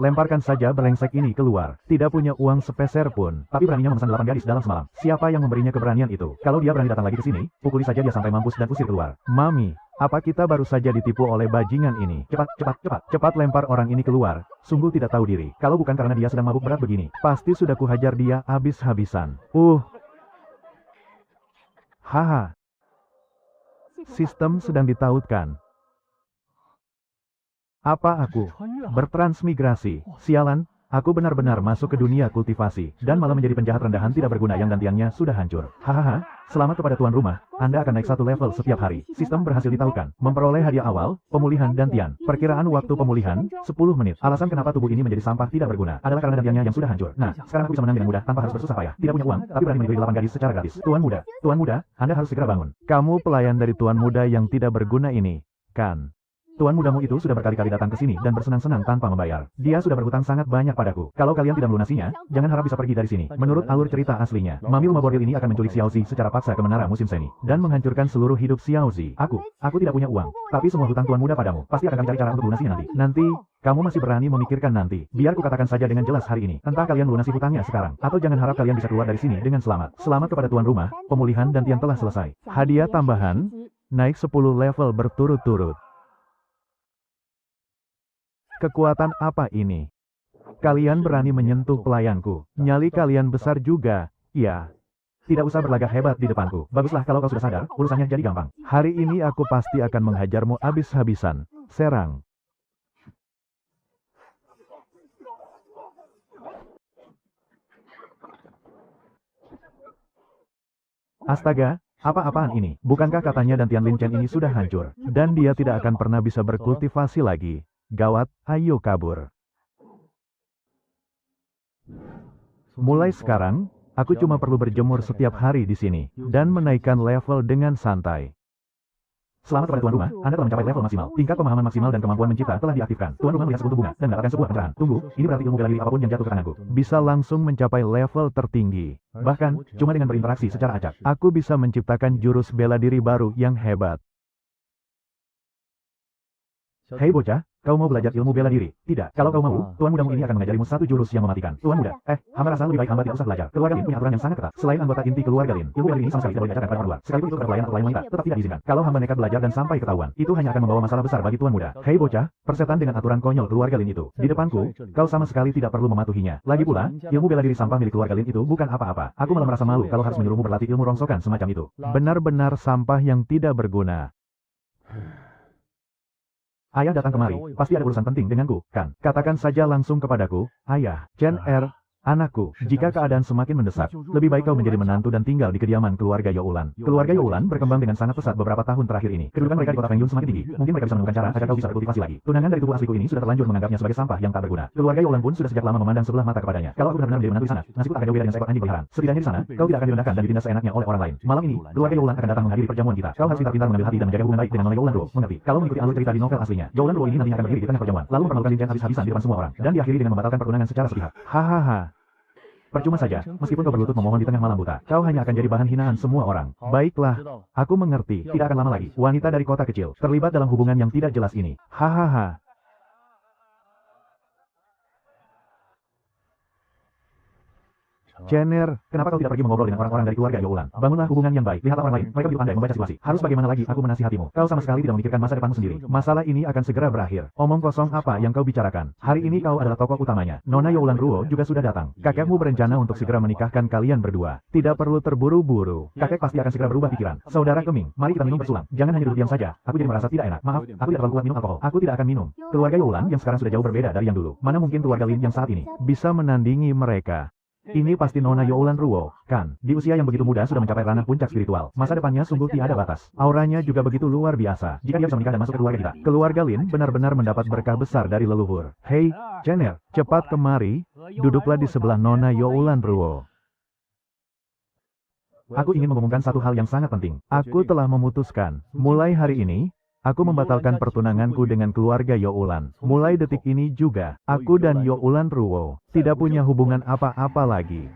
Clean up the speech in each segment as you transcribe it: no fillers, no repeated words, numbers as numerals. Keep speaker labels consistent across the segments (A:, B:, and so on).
A: lemparkan saja brengsek ini keluar. Tidak punya uang sepeser pun, tapi beraninya memesan 8 gadis dalam semalam. Siapa yang memberinya keberanian itu? Kalau dia berani datang lagi ke sini, pukuli saja dia sampai mampus dan usir keluar. Mami, apa kita baru saja ditipu oleh bajingan ini? Cepat lempar orang ini keluar. Sungguh tidak tahu diri. Kalau bukan karena dia sedang mabuk berat begini, pasti sudah kuhajar dia habis-habisan. Haha. Sistem sedang ditautkan. Apa aku bertransmigrasi? Sialan, aku benar-benar masuk ke dunia kultivasi, dan malah menjadi penjahat rendahan tidak berguna yang gantiannya sudah hancur. Hahaha, selamat kepada tuan rumah, Anda akan naik 1 level setiap hari. Sistem berhasil ditautkan, memperoleh hadiah awal, pemulihan gantian. Perkiraan waktu pemulihan, 10 menit. Alasan kenapa tubuh ini menjadi sampah tidak berguna, adalah karena gantiannya yang sudah hancur. Nah, sekarang aku bisa menang dengan mudah tanpa harus bersusah payah. Tidak punya uang, tapi berani mencuri 8 gadis secara gratis. Tuan muda, Anda harus segera bangun. Kamu pelayan dari tuan muda yang tidak berguna ini, kan? Tuan mudamu itu sudah berkali-kali datang ke sini dan bersenang-senang tanpa membayar. Dia sudah berhutang sangat banyak padaku. Kalau kalian tidak melunasinya, jangan harap bisa pergi dari sini. Menurut alur cerita aslinya, Mami rumah bordil ini akan menculik Xiaozi secara paksa ke menara musim semi dan menghancurkan seluruh hidup Xiaozi. Aku tidak punya uang, tapi semua hutang tuan muda padamu pasti akan kami cari cara untuk lunasinya nanti. Nanti, kamu masih berani memikirkan nanti. Biar kukatakan saja dengan jelas hari ini. Entah kalian lunasi hutangnya sekarang, atau jangan harap kalian bisa keluar dari sini dengan selamat. Selamat kepada tuan rumah, pemulihan gantian telah selesai. Hadiah tambahan, naik 10 level berturut-turut. Kekuatan apa ini? Kalian berani menyentuh pelayanku. Nyali kalian besar juga. Ya. Tidak usah berlagak hebat di depanku. Baguslah kalau kau sudah sadar, urusannya jadi gampang. Hari ini aku pasti akan menghajarmu habis-habisan. Serang. Astaga, apa-apaan ini? Bukankah katanya Dantian Lin Chen ini sudah hancur? Dan dia tidak akan pernah bisa berkultivasi lagi. Gawat, ayo kabur. Mulai sekarang, aku cuma perlu berjemur setiap hari di sini, dan menaikkan level dengan santai. Selamat kepada tuan rumah, Anda telah mencapai level maksimal. Tingkat pemahaman maksimal dan kemampuan mencipta telah diaktifkan. Tuan rumah melihat sekuntum bunga, dan mendapatkan sebuah pencerahan. Tunggu, ini berarti ilmu bela diri apapun yang jatuh ke tanganku bisa langsung mencapai level tertinggi. Bahkan, cuma dengan berinteraksi secara acak, aku bisa menciptakan jurus bela diri baru yang hebat. Hei bocah, kau mau belajar ilmu bela diri? Tidak. Kalau kau mau, tuan mudamu ini akan mengajarimu satu jurus yang mematikan. Tuan muda, hamba rasa lebih baik hamba tidak usah belajar. Keluarga Lin punya aturan yang sangat ketat. Selain anggota inti keluarga Lin, ilmu bela diri ini sama sekali tidak boleh diajarkan pada orang luar. Sekalipun itu kepada pelayan atau pelayan wanita, tetap tidak diizinkan. Kalau hamba nekat belajar dan sampai ketahuan, itu hanya akan membawa masalah besar bagi tuan muda. Hei bocah, persetan dengan aturan konyol keluarga Lin itu. Di depanku, kau sama sekali tidak perlu mematuhinya. Lagi pula, ilmu bela diri sampah milik keluarga Lin itu bukan apa-apa. Aku malah merasa malu kalau harus menyuruhmu berlatih ilmu rongsokan semacam itu. Benar-benar sampah yang tidak berguna. Ayah datang kemari, pasti ada urusan penting denganku, kan? Katakan saja langsung kepadaku, Ayah, Chen anakku, jika keadaan semakin mendesak, lebih baik kau menjadi menantu dan tinggal di kediaman keluarga Youlan. Keluarga Youlan berkembang dengan sangat pesat beberapa tahun terakhir ini. Kedudukan mereka di kota Fengyun semakin tinggi. Mungkin mereka bisa menemukan cara agar kau bisa berkultivasi lagi. Tunangan dari tubuh asliku ini sudah terlanjur menganggapnya sebagai sampah yang tak berguna. Keluarga Youlan pun sudah sejak lama memandang sebelah mata kepadanya. Kalau aku benar-benar menjadi menantu di sana, nasibku tak akan jauh beda dengan seekor anjing peliharaan. Setidaknya di sana, kau tidak akan direndahkan dan ditindas seenaknya oleh orang lain. Malam ini, keluarga Youlan akan datang menghadiri perjamuan kita. Kau harus pintar-pintar mengambil hati dan menjaga hubungan baik dengan Nona Youlan Ruo. Mengerti? Kalau mengikuti alur cerita di novel aslinya, Youlan Ruo ini nantinya akan berdiri di tengah perjamuan, lalu mempermalukan Lin Chen habis-habisan di depan semua orang, dan diakhiri dengan membatalkan pertunangan secara sepihak. Hahaha. Percuma saja, meskipun kau berlutut memohon di tengah malam buta, kau hanya akan jadi bahan hinaan semua orang. Baiklah, aku mengerti. Tidak akan lama lagi, wanita dari kota kecil terlibat dalam hubungan yang tidak jelas ini. Hahaha. Jenner, kenapa kau tidak pergi mengobrol dengan orang-orang dari keluarga Youlan? Bangunlah hubungan yang baik, lihatlah orang lain, mereka begitu pandai membaca situasi. Harus bagaimana lagi aku menasihatimu? Kau sama sekali tidak memikirkan masa depanmu sendiri. Masalah ini akan segera berakhir. Omong kosong apa yang kau bicarakan? Hari ini kau adalah tokoh utamanya. Nona Youlan Ruo juga sudah datang. Kakekmu berencana untuk segera menikahkan kalian berdua. Tidak perlu terburu-buru. Kakek pasti akan segera berubah pikiran. Saudara Keming, mari kita minum bersulang. Jangan hanya duduk diam saja. Aku jadi merasa tidak enak. Maaf, aku tidak terlalu kuat minum alkohol. Aku tidak akan minum. Keluarga Youlan yang sekarang sudah jauh berbeda dari yang dulu. Mana mungkin keluarga Lin yang saat ini bisa menandingi mereka? Ini pasti Nona Youlan Ruo, kan? Di usia yang begitu muda sudah mencapai ranah puncak spiritual. Masa depannya sungguh tiada batas. Auranya juga begitu luar biasa. Jika dia bisa menikah dan masuk ke keluarga kita, keluarga Lin benar-benar mendapat berkah besar dari leluhur. Hei, Jenner, cepat kemari. Duduklah di sebelah Nona Youlan Ruo. Aku ingin mengumumkan satu hal yang sangat penting. Aku telah memutuskan, mulai hari ini, aku membatalkan pertunanganku dengan keluarga Youlan. Mulai detik ini juga, aku dan Youlan Ruo tidak punya hubungan apa-apa lagi.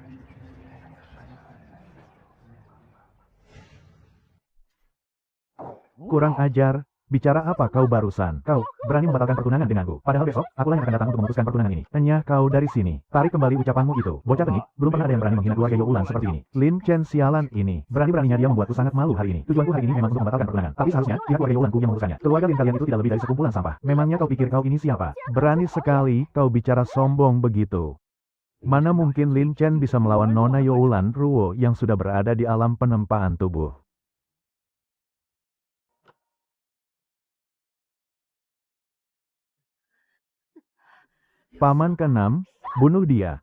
A: Kurang ajar, Bicara apa kau barusan? Kau berani membatalkan pertunangan denganku. Padahal besok, akulah yang akan datang untuk memutuskan pertunangan ini. Enyah kau dari sini. Tarik kembali ucapanmu itu. Bocah tengik, belum pernah ada yang berani menghina keluarga Youlan seperti ini. Lin Chen sialan ini. Berani-beraninya dia membuatku sangat malu hari ini. Tujuanku hari ini memang untuk membatalkan pertunangan. Tapi seharusnya, pihak keluarga Youlanku yang memutuskannya. Keluarga Lin kalian itu tidak lebih dari sekumpulan sampah. Memangnya kau pikir kau ini siapa? Berani sekali kau bicara sombong begitu. Mana mungkin Lin Chen bisa melawan Nona Youlan Ruo yang sudah berada di alam penempaan tubuh. Paman ke-6, bunuh dia.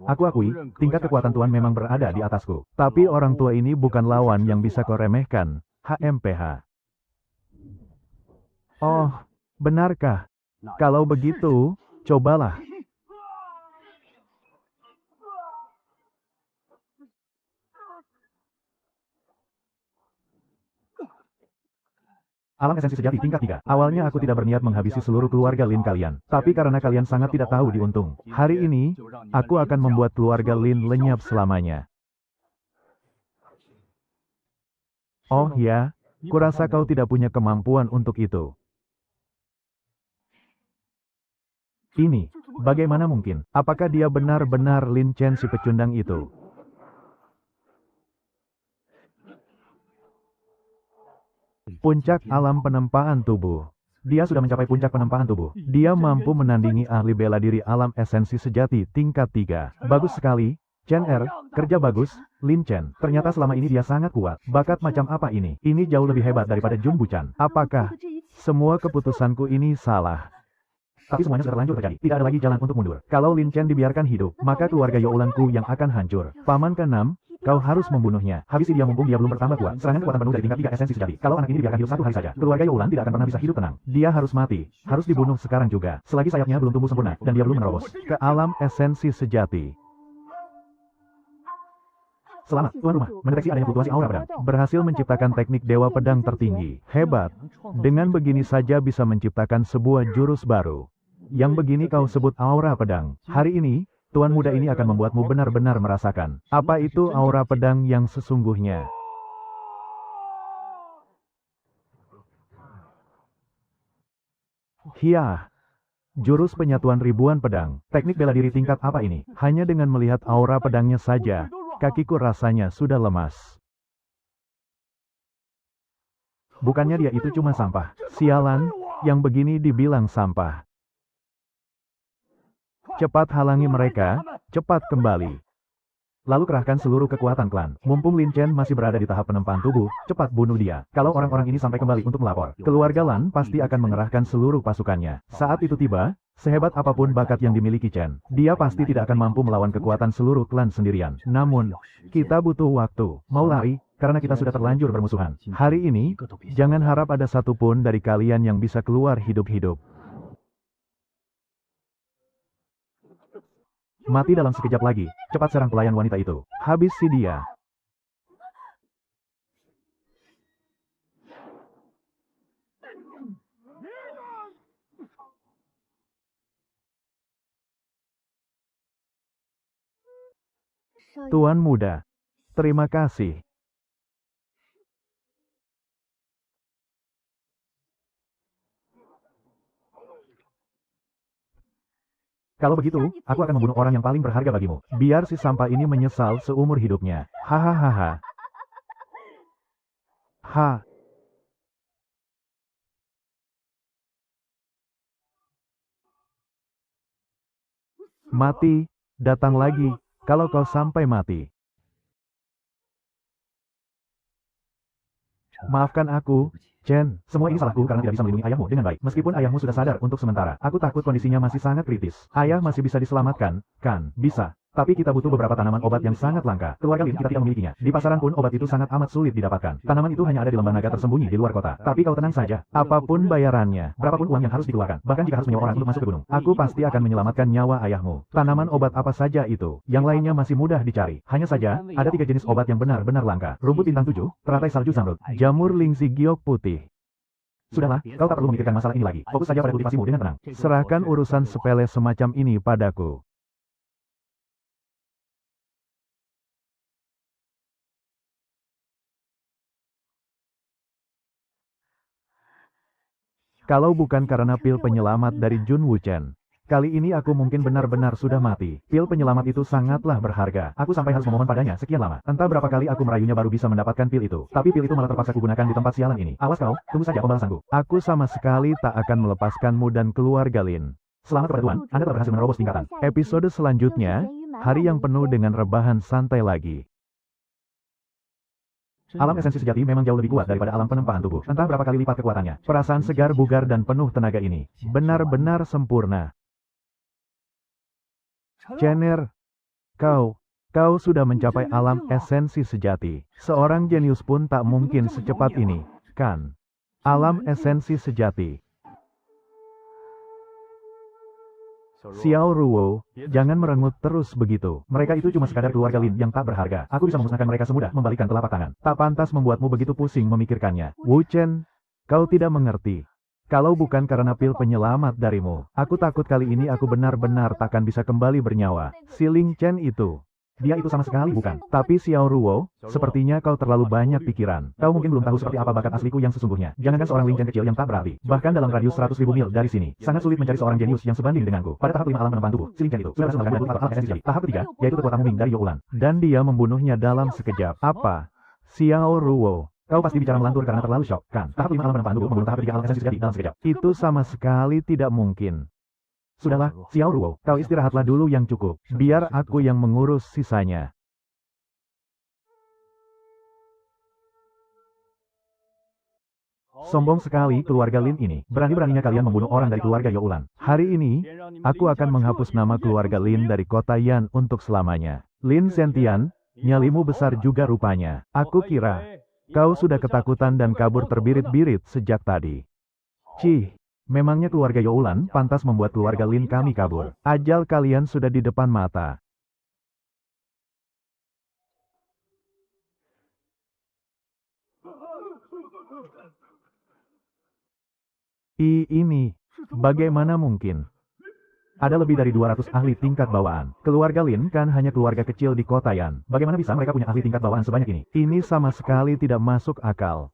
A: Aku akui, tingkat kekuatan Tuan memang berada di atasku. Tapi orang tua ini bukan lawan yang bisa kau remehkan, HMPH. Oh, benarkah? Kalau begitu, cobalah. Alam esensi sejati tingkat 3. Awalnya aku tidak berniat menghabisi seluruh keluarga Lin kalian. Tapi karena kalian sangat tidak tahu diuntung. Hari ini, aku akan membuat keluarga Lin lenyap selamanya. Oh ya, kurasa kau tidak punya kemampuan untuk itu. Ini, bagaimana mungkin? Apakah dia benar-benar Lin Chen si pecundang itu? Puncak alam penempaan tubuh. Dia sudah mencapai puncak penempaan tubuh. Dia mampu menandingi ahli bela diri alam esensi sejati tingkat 3. Bagus sekali, Chen Er, kerja bagus, Lin Chen. Ternyata selama ini dia sangat kuat. Bakat macam apa ini? Ini jauh lebih hebat daripada Jun Buchan. Apakah semua keputusanku ini salah? Tapi semuanya sudah terlanjur terjadi. Tidak ada lagi jalan untuk mundur. Kalau Lin Chen dibiarkan hidup, maka keluarga Youlanku yang akan hancur. Paman ke-6, kau harus membunuhnya. Habisi dia mumpung dia belum bertambah kuat. Serangan kekuatan penuh dari tingkat 3 esensi sejati. Kalau anak ini dibiarkan hidup 1 hari saja, keluarga Youlan tidak akan pernah bisa hidup tenang. Dia harus mati. Harus dibunuh sekarang juga. Selagi sayapnya belum tumbuh sempurna, dan dia belum menerobos ke alam esensi sejati. Selamat, Tuan Rumah, mendeteksi adanya fluktuasi aura pedang. Berhasil menciptakan teknik Dewa Pedang tertinggi. Hebat. Dengan begini saja bisa menciptakan sebuah jurus baru. Yang begini kau sebut aura pedang. Hari ini, Tuan muda ini akan membuatmu benar-benar merasakan. Apa itu aura pedang yang sesungguhnya? Hiah. Jurus penyatuan ribuan pedang. Teknik bela diri tingkat apa ini? Hanya dengan melihat aura pedangnya saja, kakiku rasanya sudah lemas. Bukannya dia itu cuma sampah. Sialan, yang begini dibilang sampah. Cepat halangi mereka, cepat kembali. Lalu kerahkan seluruh kekuatan klan. Mumpung Lin Chen masih berada di tahap penempaan tubuh, cepat bunuh dia. Kalau orang-orang ini sampai kembali untuk melapor, keluarga Lan pasti akan mengerahkan seluruh pasukannya. Saat itu tiba, sehebat apapun bakat yang dimiliki Chen, dia pasti tidak akan mampu melawan kekuatan seluruh klan sendirian. Namun, kita butuh waktu. Mau lari? Karena kita sudah terlanjur bermusuhan. Hari ini, jangan harap ada satupun dari kalian yang bisa keluar hidup-hidup. Mati dalam sekejap lagi. Cepat serang pelayan wanita itu. Habisi dia. Tuan muda, terima kasih. Kalau begitu, aku akan membunuh orang yang paling berharga bagimu. Biar si sampah ini menyesal seumur hidupnya. Hahaha. Ha. Mati, datang lagi, kalau kau sampai mati. Maafkan aku, Chen. Semua ini salahku karena tidak bisa melindungi ayahmu dengan baik. Meskipun ayahmu sudah sadar untuk sementara. Aku takut kondisinya masih sangat kritis. Ayah masih bisa diselamatkan, kan? Bisa. Tapi kita butuh beberapa tanaman obat yang sangat langka. Keluarga Lin kita tidak memilikinya. Di pasaran pun obat itu sangat amat sulit didapatkan. Tanaman itu hanya ada di lembah naga tersembunyi di luar kota. Tapi kau tenang saja. Apapun bayarannya, berapapun uang yang harus dikeluarkan, bahkan jika harus menyewa orang untuk masuk ke gunung, aku pasti akan menyelamatkan nyawa ayahmu. Tanaman obat apa saja itu? Yang lainnya masih mudah dicari. Hanya saja, ada 3 jenis obat yang benar-benar langka. Rumput bintang 7, teratai salju zamrud, jamur lingzi giok putih. Sudahlah, kau tak perlu memikirkan masalah ini lagi. Fokus saja pada kultivasimu dengan tenang. Serahkan urusan sepele semacam ini padaku. Kalau bukan karena pil penyelamat dari Jun Wuchen, kali ini aku mungkin benar-benar sudah mati. Pil penyelamat itu sangatlah berharga. Aku sampai harus memohon padanya sekian lama. Entah berapa kali aku merayunya baru bisa mendapatkan pil itu. Tapi pil itu malah terpaksa kugunakan di tempat sialan ini. Awas kau, tunggu saja pembalasanku. Aku sama sekali tak akan melepaskanmu dan keluarga Lin. Selamat kepada Tuhan, Anda telah berhasil menerobos tingkatan. Episode selanjutnya, hari yang penuh dengan rebahan santai lagi. Alam esensi sejati memang jauh lebih kuat daripada alam penempahan tubuh. Entah berapa kali lipat kekuatannya. Perasaan segar, bugar, dan penuh tenaga ini benar-benar sempurna. Chener, kau sudah mencapai alam esensi sejati. Seorang jenius pun tak mungkin secepat ini, kan? Alam esensi sejati. Xiao Ruo, jangan merengut terus begitu. Mereka itu cuma sekadar keluarga Lin yang tak berharga. Aku bisa memusnahkan mereka semudah membalikkan telapak tangan. Tak pantas membuatmu begitu pusing memikirkannya. Wu Chen, kau tidak mengerti. Kalau bukan karena pil penyelamat darimu, aku takut kali ini aku benar-benar takkan bisa kembali bernyawa. Si Ling Chen itu. Dia itu sama sekali bukan. Tapi Xiao Ruo, sepertinya kau terlalu banyak pikiran. Kau mungkin belum tahu seperti apa bakat asliku yang sesungguhnya. Jangankan seorang Ling Chen kecil yang tak berarti. Bahkan dalam radius 100.000 mil dari sini, sangat sulit mencari seorang jenius yang sebanding denganku. Pada tahap 5 alam penempahan tubuh, si Ling Chen itu sudah berhasil melakukan debut alam esensi. Tahap ketiga, yaitu kekuatan Muming dari Youlan. Dan dia membunuhnya dalam sekejap. Apa? Xiao Ruo. Kau pasti bicara melantur karena terlalu shock, kan? Tahap 5 alam penempahan tubuh membunuh tahap 3 alam esensi sejati dalam sekejap. Itu sama sekali tidak mungkin. Sudahlah, Xiao Ruo, kau istirahatlah dulu yang cukup. Biar aku yang mengurus sisanya. Sombong sekali keluarga Lin ini. Berani-beraninya kalian membunuh orang dari keluarga Youlan. Hari ini, aku akan menghapus nama keluarga Lin dari kota Yan untuk selamanya. Lin Zentian, nyalimu besar juga rupanya. Aku kira, kau sudah ketakutan dan kabur terbirit-birit sejak tadi. Cih, memangnya keluarga Youlan pantas membuat keluarga Lin kami kabur. Ajal kalian sudah di depan mata. Ini, bagaimana mungkin? Ada lebih dari 200 ahli tingkat bawaan. Keluarga Lin kan hanya keluarga kecil di kota Yan. Bagaimana bisa mereka punya ahli tingkat bawaan sebanyak ini? Ini sama sekali tidak masuk akal.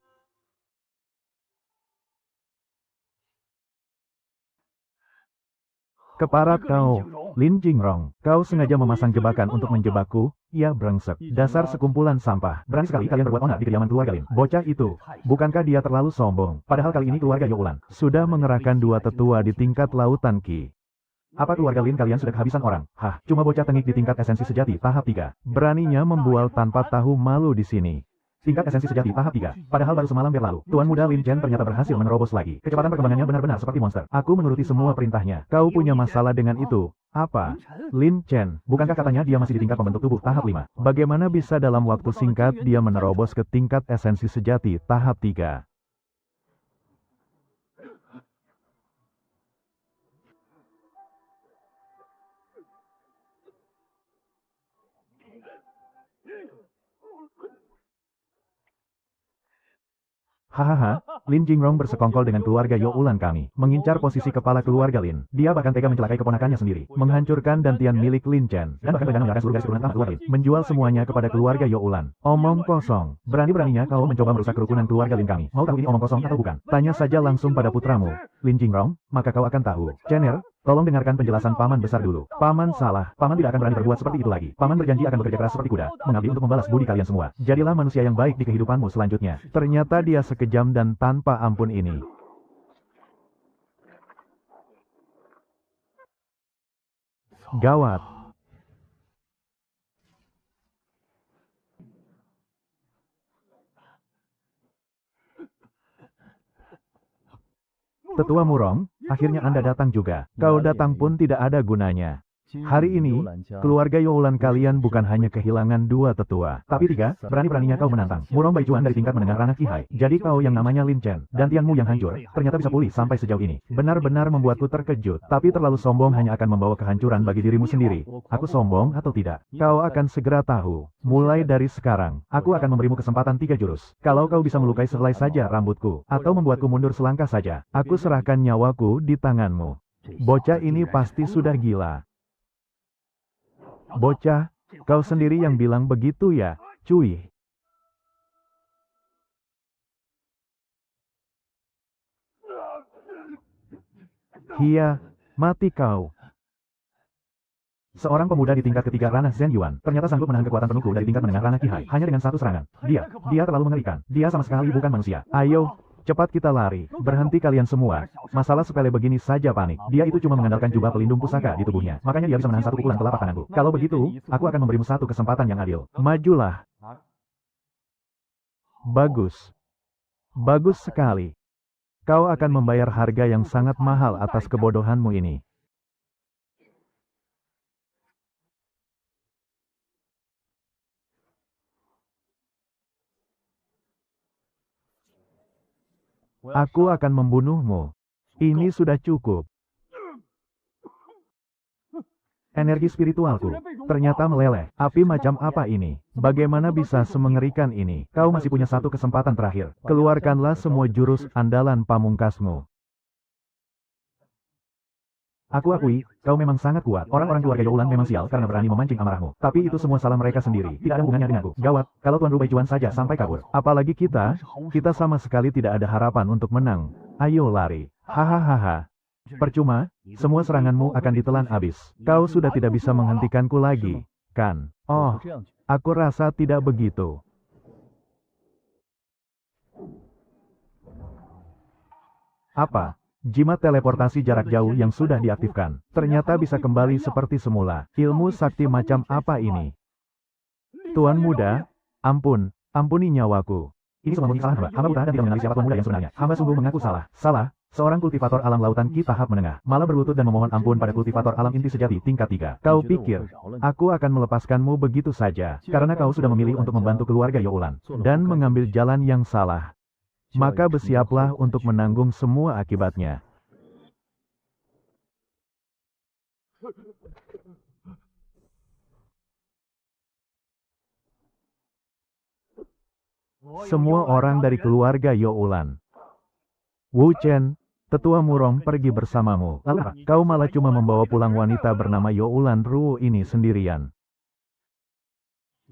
A: Keparat kau, Lin Jingrong. Kau sengaja memasang jebakan untuk menjebakku? Ya brengsek. Dasar sekumpulan sampah. Berani sekali kalian berbuat onar di kediaman keluarga Lin. Bocah itu. Bukankah dia terlalu sombong? Padahal kali ini keluarga Youlan sudah mengerahkan 2 tetua di tingkat lautan Qi. Apa keluarga Lin kalian sudah kehabisan orang? Hah, cuma bocah tengik di tingkat esensi sejati tahap 3. Beraninya membual tanpa tahu malu di sini. Tingkat esensi sejati tahap 3. Padahal baru semalam berlalu, Tuan Muda Lin Chen ternyata berhasil menerobos lagi. Kecepatan perkembangannya benar-benar seperti monster. Aku menuruti semua perintahnya. Kau punya masalah dengan itu? Apa? Lin Chen, bukankah katanya dia masih di tingkat pembentuk tubuh tahap 5? Bagaimana bisa dalam waktu singkat dia menerobos ke tingkat esensi sejati tahap 3? Hahaha, Lin Jingrong bersekongkol dengan keluarga Youlan kami, mengincar posisi kepala keluarga Lin. Dia bahkan tega mencelakai keponakannya sendiri, menghancurkan dantian milik Lin Chen, dan bahkan rencana mengarahkan seluruh garis keturunan tamat keluarga Lin, menjual semuanya kepada keluarga Youlan. Omong kosong. Berani-beraninya kau mencoba merusak kerukunan keluarga Lin kami. Mau tahu ini omong kosong atau bukan? Tanya saja langsung pada putramu, Lin Jingrong, maka kau akan tahu. Chener, tolong dengarkan penjelasan paman besar dulu. Paman salah. Paman tidak akan berani berbuat seperti itu lagi. Paman berjanji akan bekerja keras seperti kuda, mengabdi untuk membalas budi kalian semua. Jadilah manusia yang baik di kehidupanmu selanjutnya. Ternyata dia sekejam dan tanpa ampun ini. Gawat. Tetua Murong, akhirnya Anda datang juga. Kau datang pun tidak ada gunanya. Hari ini, keluarga Youlan kalian bukan hanya kehilangan 2 tetua, tapi 3. Berani-beraninya kau menantang Murong Baijuan dari tingkat menengah ranah Qihai. Jadi kau yang namanya Lin Chen, dan tiangmu yang hancur, ternyata bisa pulih sampai sejauh ini. Benar-benar membuatku terkejut, tapi terlalu sombong hanya akan membawa kehancuran bagi dirimu sendiri. Aku sombong atau tidak? Kau akan segera tahu. Mulai dari sekarang, aku akan memberimu kesempatan 3 jurus. Kalau kau bisa melukai sehelai saja rambutku, atau membuatku mundur selangkah saja, aku serahkan nyawaku di tanganmu. Bocah ini pasti sudah gila. Bocah, kau sendiri yang bilang begitu ya, cuy. Hia, mati kau. Seorang pemuda di tingkat ketiga ranah Zhen Yuan ternyata sanggup menahan kekuatan penuhku dari tingkat menengah ranah Qihai hanya dengan satu serangan. Dia terlalu mengerikan. Dia sama sekali bukan manusia. Ayo, cepat kita lari. Berhenti kalian semua. Masalah sepele begini saja panik. Dia itu cuma mengandalkan jubah pelindung pusaka di tubuhnya. Makanya dia bisa menahan satu pukulan telapak tanganku. Kalau begitu, aku akan memberimu satu kesempatan yang adil. Majulah. Bagus. Bagus sekali. Kau akan membayar harga yang sangat mahal atas kebodohanmu ini. Aku akan membunuhmu. Ini sudah cukup. Energi spiritualku ternyata meleleh. Api macam apa ini? Bagaimana bisa semengerikan ini? Kau masih punya satu kesempatan terakhir. Keluarkanlah semua jurus andalan pamungkasmu. Aku akui, kau memang sangat kuat. Orang-orang keluarga Youlan memang sial karena berani memancing amarahmu. Tapi itu semua salah mereka sendiri. Tidak ada hubungannya denganku. Gawat, kalau Tuan Ru Baijuan saja sampai kabur. Apalagi kita sama sekali tidak ada harapan untuk menang. Ayo lari. Hahaha. Percuma, semua seranganmu akan ditelan habis. Kau sudah tidak bisa menghentikanku lagi, kan? Oh, aku rasa tidak begitu. Apa? Jimat teleportasi jarak jauh yang sudah diaktifkan, ternyata bisa kembali seperti semula. Ilmu sakti macam apa ini? Tuan muda, ampuni nyawaku. Ini semua murni kesalahan hamba. Hamba buta dan tidak mengenali siapa tuan muda yang sebenarnya. Hamba sungguh mengaku salah. Salah, seorang kultivator alam lautan Ki tahap menengah, malah berlutut dan memohon ampun pada kultivator alam inti sejati tingkat 3. Kau pikir, aku akan melepaskanmu begitu saja, karena kau sudah memilih untuk membantu keluarga Youlan, dan mengambil jalan yang salah. Maka bersiaplah untuk menanggung semua akibatnya. Semua orang dari keluarga Youlan. Wu Chen, tetua Murong pergi bersamamu. Lalu apa? Kau malah cuma membawa pulang wanita bernama Youlan Ruo ini sendirian.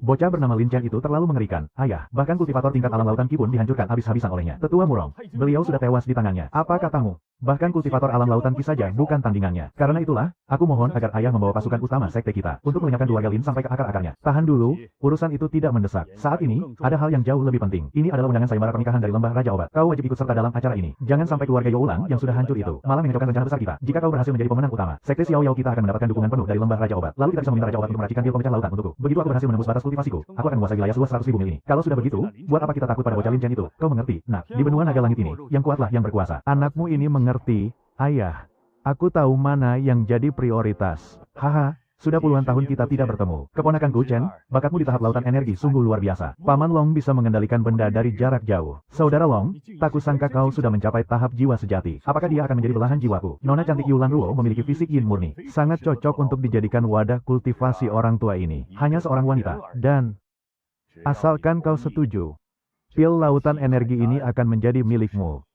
A: Bocah bernama Lin Chen itu terlalu mengerikan. Ayah, bahkan kultivator tingkat alam lautan Ki pun dihancurkan habis-habisan olehnya. Tetua Murong, beliau sudah tewas di tangannya. Apa katamu? Bahkan kultivator alam lautan Ki saja bukan tandingannya. Karena itulah, aku mohon agar ayah membawa pasukan utama sekte kita untuk melenyapkan keluarga Lin sampai ke akar-akarnya. Tahan dulu, urusan itu tidak mendesak. Saat ini, ada hal yang jauh lebih penting. Ini adalah undangan sayembara pernikahan dari Lembah Raja Obat. Kau wajib ikut serta dalam acara ini. Jangan sampai keluarga Youlan yang sudah hancur itu malah mengacaukan rencana besar kita. Jika kau berhasil menjadi pemenang utama, sekte Xiao Yao kita akan mendapatkan dukungan penuh dari Lembah Raja Obat. Lalu kita bisa meminta Raja Obat untuk meracikan pil pemecah lautan untukku. Begitu aku berhasil menembus batas kultivasiku, aku akan menguasai wilayah seluas 100.000 mil ini. Kalau sudah begitu, buat apa kita takut pada bocah Lin Chen itu? Kau mengerti? Nah, di benua naga langit ini, yang kuatlah yang berkuasa. Anakmu ini mengerti, ayah. Aku tahu mana yang jadi prioritas. Haha. Sudah puluhan tahun kita tidak bertemu. Keponakanku Chen, bakatmu di tahap lautan energi sungguh luar biasa. Paman Long bisa mengendalikan benda dari jarak jauh. Saudara Long, tak kusangka kau sudah mencapai tahap jiwa sejati. Apakah dia akan menjadi belahan jiwaku? Nona cantik Youlan Ruo memiliki fisik yin murni. Sangat cocok untuk dijadikan wadah kultivasi orang tua ini. Hanya seorang wanita. Dan, asalkan kau setuju, pil lautan energi ini akan menjadi milikmu.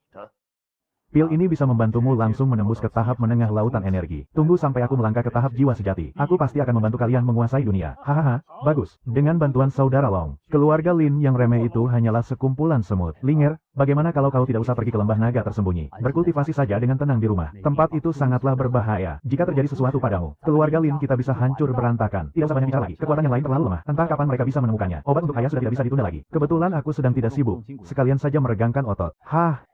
A: Pil ini bisa membantumu langsung menembus ke tahap menengah lautan energi. Tunggu sampai aku melangkah ke tahap jiwa sejati. Aku pasti akan membantu kalian menguasai dunia. Hahaha, bagus. Dengan bantuan saudara Long, keluarga Lin yang remeh itu hanyalah sekumpulan semut. Linger, bagaimana kalau kau tidak usah pergi ke lembah naga tersembunyi? Berkultivasi saja dengan tenang di rumah. Tempat itu sangatlah berbahaya. Jika terjadi sesuatu padamu, keluarga Lin kita bisa hancur berantakan. Tidak usah banyak bicara lagi. Kekuatan yang lain terlalu lemah. Entah kapan mereka bisa menemukannya. Obat untuk ayah sudah tidak bisa ditunda lagi. Kebetulan aku sedang tidak sibuk. Sekalian saja meregangkan otot. Hah.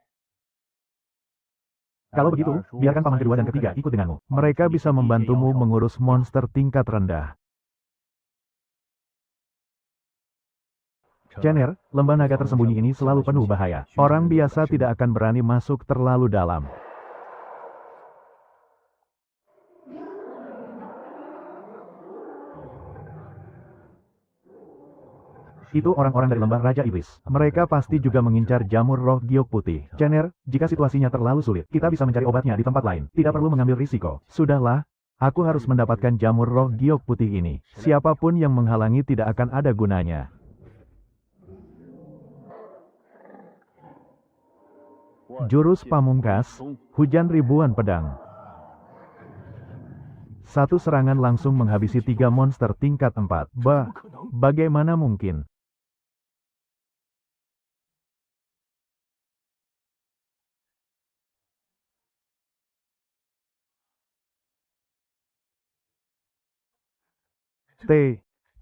A: Kalau begitu, biarkan paman kedua dan ketiga ikut denganmu. Mereka bisa membantumu mengurus monster tingkat rendah. Cener, lembah naga tersembunyi ini selalu penuh bahaya. Orang biasa tidak akan berani masuk terlalu dalam. Itu orang-orang dari lembah Raja Iblis. Mereka pasti juga mengincar jamur roh giok putih. Cener, jika situasinya terlalu sulit, kita bisa mencari obatnya di tempat lain. Tidak perlu mengambil risiko. Sudahlah, aku harus mendapatkan jamur roh giok putih ini. Siapapun yang menghalangi tidak akan ada gunanya. Jurus pamungkas, hujan ribuan pedang. Satu serangan langsung menghabisi 3 monster tingkat 4. Bagaimana mungkin?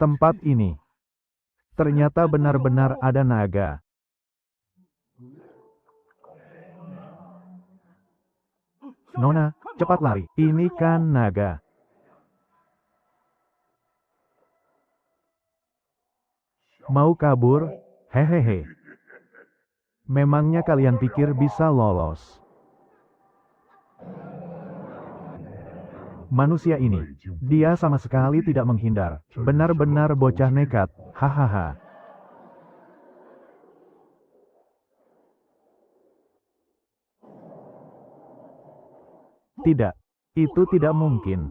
A: Tempat ini. Ternyata benar-benar ada naga. Nona, cepat lari. Ini kan naga. Mau kabur? Hehehe. Memangnya kalian pikir bisa lolos? Manusia ini, dia sama sekali tidak menghindar. Benar-benar bocah nekat. Hahaha. Tidak, itu tidak mungkin.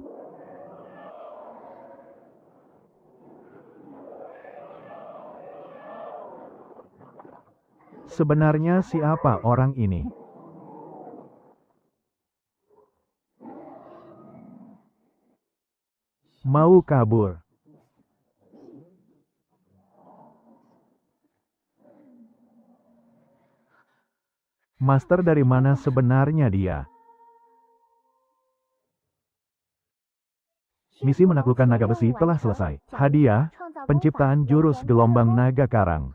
A: Sebenarnya siapa orang ini? Mau kabur? Master dari mana sebenarnya dia? Misi menaklukkan naga besi telah selesai. Hadiah, penciptaan jurus gelombang naga karang.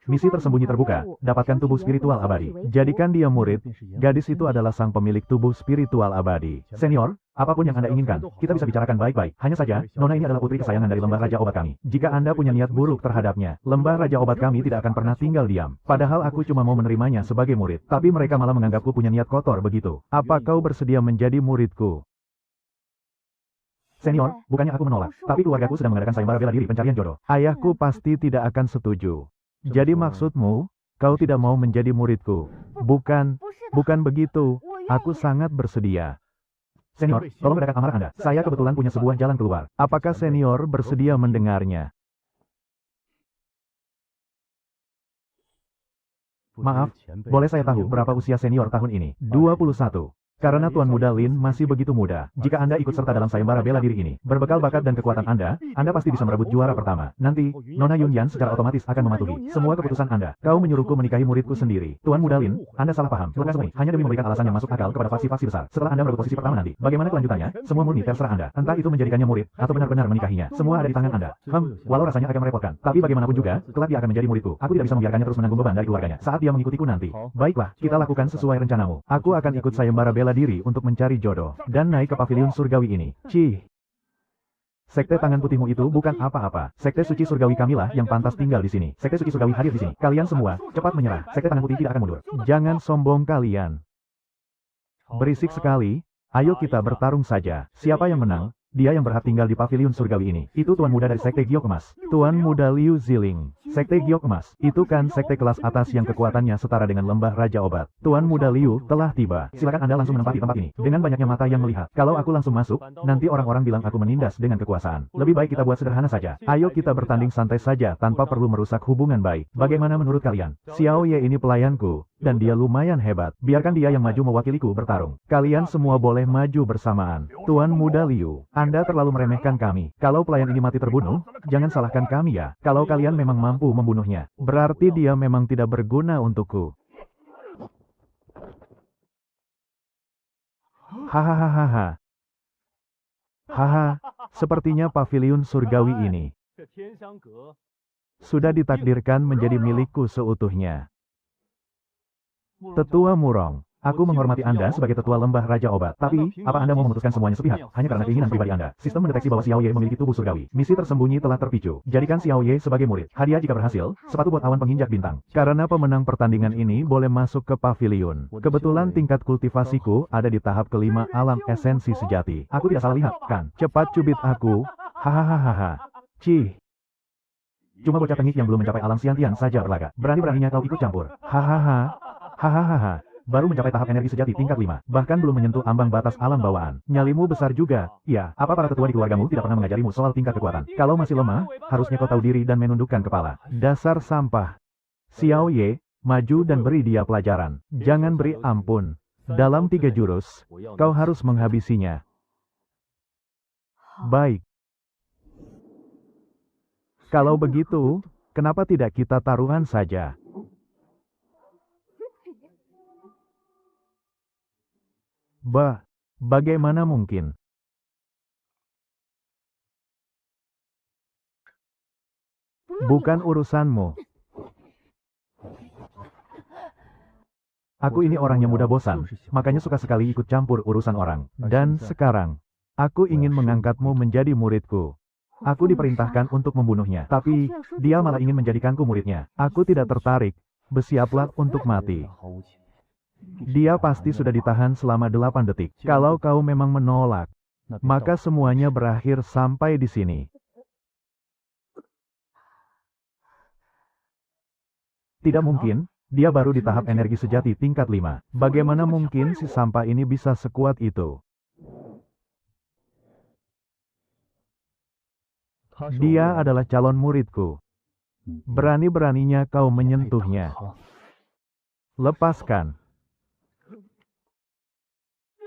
A: Misi tersembunyi terbuka, dapatkan tubuh spiritual abadi. Jadikan dia murid. Gadis itu adalah sang pemilik tubuh spiritual abadi. Senior, apapun yang Anda inginkan, kita bisa bicarakan baik-baik. Hanya saja, Nona ini adalah putri kesayangan dari lembah Raja Obat kami. Jika Anda punya niat buruk terhadapnya, lembah Raja Obat kami tidak akan pernah tinggal diam. Padahal aku cuma mau menerimanya sebagai murid. Tapi mereka malah menganggapku punya niat kotor begitu. Apa kau bersedia menjadi muridku? Senior, bukannya aku menolak, tapi keluargaku sedang mengadakan sayembara bela diri pencarian jodoh. Ayahku pasti tidak akan setuju. Jadi maksudmu, kau tidak mau menjadi muridku? Bukan begitu. Aku sangat bersedia. Senior, tolong redakan amarah Anda. Saya kebetulan punya sebuah jalan keluar. Apakah senior bersedia mendengarnya? Maaf, boleh saya tahu berapa usia senior tahun ini? 21. Karena Tuan Muda Lin masih begitu muda. Jika Anda ikut serta dalam sayembara bela diri ini, berbekal bakat dan kekuatan Anda pasti bisa merebut juara pertama. Nanti, Nona Yunyan secara otomatis akan mematuhi semua keputusan Anda. Kau menyuruhku menikahi muridku sendiri. Tuan Muda Lin, Anda salah paham. Lekas ini, hanya demi memberikan alasan yang masuk akal kepada faksi-faksi besar. Setelah Anda merebut posisi pertama nanti, bagaimana kelanjutannya? Semua murni terserah Anda. Entah itu menjadikannya murid, atau benar-benar menikahinya. Semua ada di tangan Anda. Walau rasanya agak merepotkan. Tapi bagaimanapun juga, kelak dia akan menjadi muridku. Aku tidak bisa membiarkannya terus menanggung beban dari keluarganya. Saat dia mengikutiku nanti. Baiklah, kita lakukan sesuai rencanamu. Aku akan ikut sayembara bela diri untuk mencari jodoh, dan naik ke paviliun surgawi ini. Cih. Sekte tangan putihmu itu bukan apa-apa. Sekte suci surgawi kamilah yang pantas tinggal di sini. Sekte suci surgawi hadir di sini. Kalian semua, cepat menyerah. Sekte tangan putih tidak akan mundur. Jangan sombong kalian. Berisik sekali. Ayo kita bertarung saja. Siapa yang menang? Dia yang berhak tinggal di paviliun surgawi ini. Itu Tuan Muda dari Sekte Giok Emas. Tuan Muda Liu Ziling. Sekte Giok Emas. Itu kan sekte kelas atas yang kekuatannya setara dengan lembah Raja Obat. Tuan Muda Liu telah tiba. Silakan Anda langsung menempati tempat ini. Dengan banyaknya mata yang melihat. Kalau aku langsung masuk, nanti orang-orang bilang aku menindas dengan kekuasaan. Lebih baik kita buat sederhana saja. Ayo kita bertanding santai saja tanpa perlu merusak hubungan baik. Bagaimana menurut kalian? Xiao Ye ini pelayanku, dan dia lumayan hebat. Biarkan dia yang maju mewakiliku bertarung. Kalian semua boleh maju bersamaan. Tuan Muda Liu, Anda terlalu meremehkan kami. Kalau pelayan ini mati terbunuh, jangan salahkan kami ya. Kalau kalian memang mampu membunuhnya, berarti dia memang tidak berguna untukku. Hahaha. Haha, sepertinya paviliun surgawi ini sudah ditakdirkan menjadi milikku seutuhnya. Tetua Murong, aku menghormati Anda sebagai tetua lembah Raja Obat. Tapi, apa Anda mau memutuskan semuanya sepihak, hanya karena keinginan pribadi Anda? Sistem mendeteksi bahwa Xiao Ye memiliki tubuh surgawi. Misi tersembunyi telah terpicu. Jadikan Xiao Ye sebagai murid. Hadiah jika berhasil, sepatu buat awan penginjak bintang. Karena pemenang pertandingan ini boleh masuk ke paviliun. Kebetulan tingkat kultivasiku ada di tahap kelima alam esensi sejati. Aku tidak salah lihat, kan? Cepat cubit aku. Hahaha. Cih. Cuma bocah tengik yang belum mencapai alam siantian saja berlaga. Berani-beraninya kau ikut campur. Hahaha. Hahaha. Baru mencapai tahap energi sejati tingkat 5, bahkan belum menyentuh ambang batas alam bawaan. Nyalimu besar juga. Ya, apa para tetua di keluargamu tidak pernah mengajarimu soal tingkat kekuatan? Kalau masih lemah, harusnya kau tahu diri dan menundukkan kepala. Dasar sampah. Xiao Ye, maju dan beri dia pelajaran. Jangan beri ampun. Dalam 3 jurus, kau harus menghabisinya. Baik. Kalau begitu, kenapa tidak kita taruhan saja? Bagaimana mungkin? Bukan urusanmu. Aku ini orang yang mudah bosan, makanya suka sekali ikut campur urusan orang. Dan sekarang, aku ingin mengangkatmu menjadi muridku. Aku diperintahkan untuk membunuhnya, tapi dia malah ingin menjadikanku muridnya. Aku tidak tertarik, bersiaplah untuk mati. Dia pasti sudah ditahan selama 8 detik. Kalau kau memang menolak, maka semuanya berakhir sampai di sini. Tidak mungkin. Dia baru di tahap energi sejati tingkat 5. Bagaimana mungkin si sampah ini bisa sekuat itu? Dia adalah calon muridku. Berani-beraninya kau menyentuhnya. Lepaskan.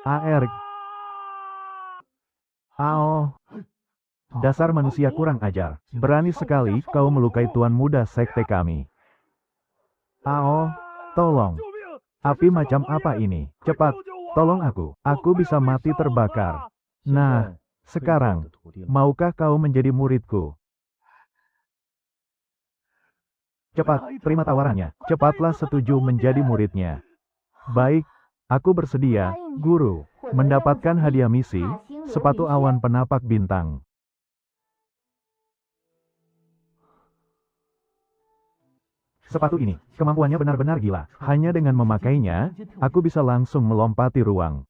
A: AR. AO. Dasar manusia kurang ajar. Berani sekali kau melukai tuan muda sekte kami. AO, tolong. Api macam apa ini? Cepat, tolong aku. Aku bisa mati terbakar. Nah, sekarang, maukah kau menjadi muridku? Cepat, terima tawarannya. Cepatlah setuju menjadi muridnya. Baik, aku bersedia, guru. Mendapatkan hadiah misi, sepatu awan penapak bintang. Sepatu ini, kemampuannya benar-benar gila. Hanya dengan memakainya, aku bisa langsung melompati ruang.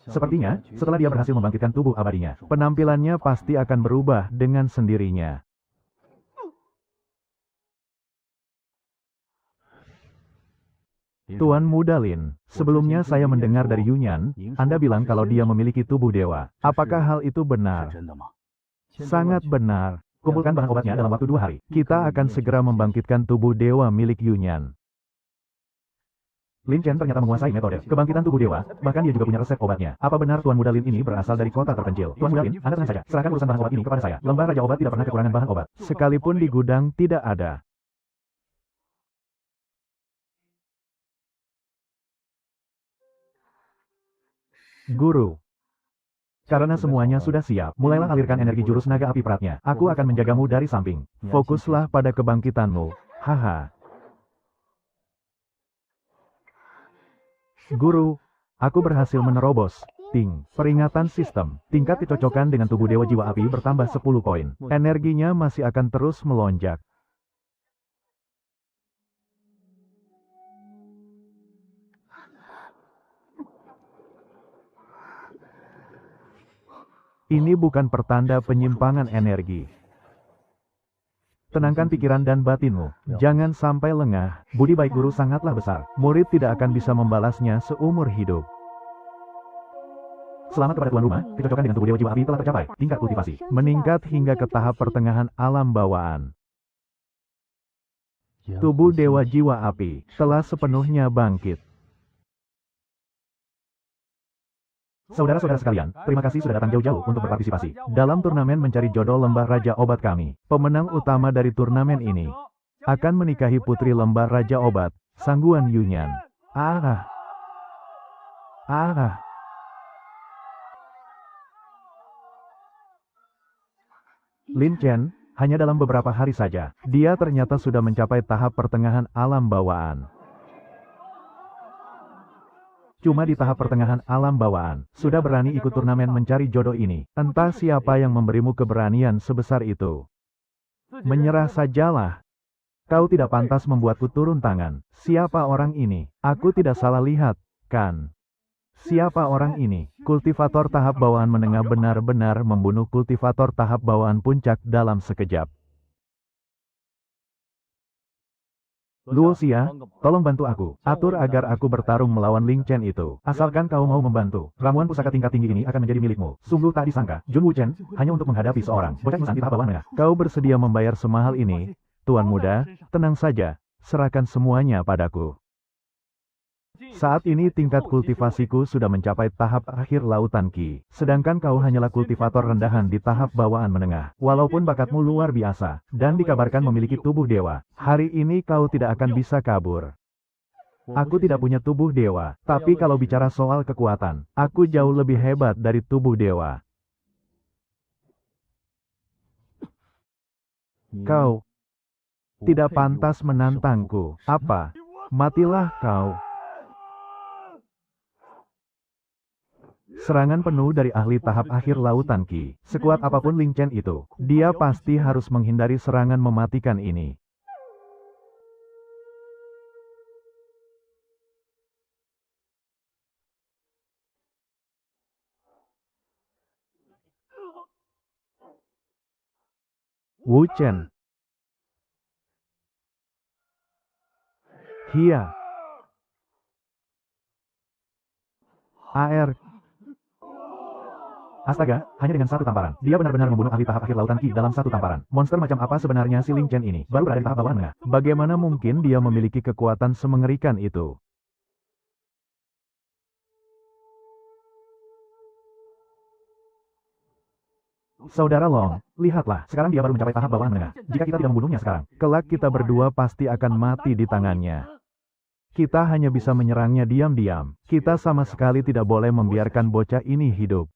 A: Sepertinya, setelah dia berhasil membangkitkan tubuh abadinya, penampilannya pasti akan berubah dengan sendirinya. Tuan Muda Lin, sebelumnya saya mendengar dari Yunyan, Anda bilang kalau dia memiliki tubuh dewa. Apakah hal itu benar? Sangat benar. Kumpulkan bahan obatnya dalam waktu 2 hari. Kita akan segera membangkitkan tubuh dewa milik Yunyan. Lin Chen ternyata menguasai metode kebangkitan tubuh dewa, bahkan dia juga punya resep obatnya. Apa benar Tuan Muda Lin ini berasal dari kota terpencil? Tuan Muda Lin, Anda tenang saja. Serahkan urusan bahan obat ini kepada saya. Lembah Raja Obat tidak pernah kekurangan bahan obat. Sekalipun di gudang tidak ada. Guru. Karena semuanya sudah siap, mulailah alirkan energi jurus naga api peratnya. Aku akan menjagamu dari samping. Fokuslah pada kebangkitanmu. Haha. Guru, aku berhasil menerobos. Ting, peringatan sistem. Tingkat kecocokan dengan tubuh dewa jiwa api bertambah 10 poin. Energinya masih akan terus melonjak. Ini bukan pertanda penyimpangan energi. Tenangkan pikiran dan batinmu. Jangan sampai lengah. Budi baik guru sangatlah besar. Murid tidak akan bisa membalasnya seumur hidup. Selamat kepada tuan rumah, kecocokan dengan tubuh dewa jiwa api telah tercapai. Tingkat kultivasi meningkat hingga ke tahap pertengahan alam bawaan. Tubuh dewa jiwa api telah sepenuhnya bangkit. Saudara-saudara sekalian, terima kasih sudah datang jauh-jauh untuk berpartisipasi dalam turnamen mencari jodoh Lembah Raja Obat kami. Pemenang utama dari turnamen ini akan menikahi putri Lembah Raja Obat, Sangguan Yunyan. Lin Chen, hanya dalam beberapa hari saja, dia ternyata sudah mencapai tahap pertengahan alam bawaan. Cuma di tahap pertengahan alam bawaan, sudah berani ikut turnamen mencari jodoh ini. Entah siapa yang memberimu keberanian sebesar itu. Menyerah sajalah. Kau tidak pantas membuatku turun tangan. Siapa orang ini? Aku tidak salah lihat, kan? Siapa orang ini? Kultivator tahap bawaan menengah benar-benar membunuh kultivator tahap bawaan puncak dalam sekejap. Luoxia, tolong bantu aku. Atur agar aku bertarung melawan Ling Chen itu. Asalkan kau mau membantu. Ramuan pusaka tingkat tinggi ini akan menjadi milikmu. Sungguh tak disangka, Jun Wuchen, hanya untuk menghadapi seorang bocah insan di tahap bawah menengah. Kau bersedia membayar semahal ini? Tuan muda, tenang saja. Serahkan semuanya padaku. Saat ini tingkat kultivasiku sudah mencapai tahap akhir lautan Qi. Sedangkan kau hanyalah kultivator rendahan di tahap bawaan menengah. Walaupun bakatmu luar biasa, dan dikabarkan memiliki tubuh dewa, hari ini kau tidak akan bisa kabur. Aku tidak punya tubuh dewa, tapi kalau bicara soal kekuatan, aku jauh lebih hebat dari tubuh dewa. Kau tidak pantas menantangku. Apa? Matilah kau. Serangan penuh dari ahli tahap akhir lautan Qi. Sekuat apapun Ling Chen itu, dia pasti harus menghindari serangan mematikan ini. Wu Chen. Hia. AR. Astaga, hanya dengan satu tamparan. Dia benar-benar membunuh ahli tahap akhir lautan Qi dalam satu tamparan. Monster macam apa sebenarnya si Ling Chen ini? Baru berada di tahap bawah tengah. Bagaimana mungkin dia memiliki kekuatan semengerikan itu? Saudara Long, lihatlah, sekarang dia baru mencapai tahap bawah menengah. Jika kita tidak membunuhnya sekarang, kelak kita berdua pasti akan mati di tangannya. Kita hanya bisa menyerangnya diam-diam. Kita sama sekali tidak boleh membiarkan bocah ini hidup.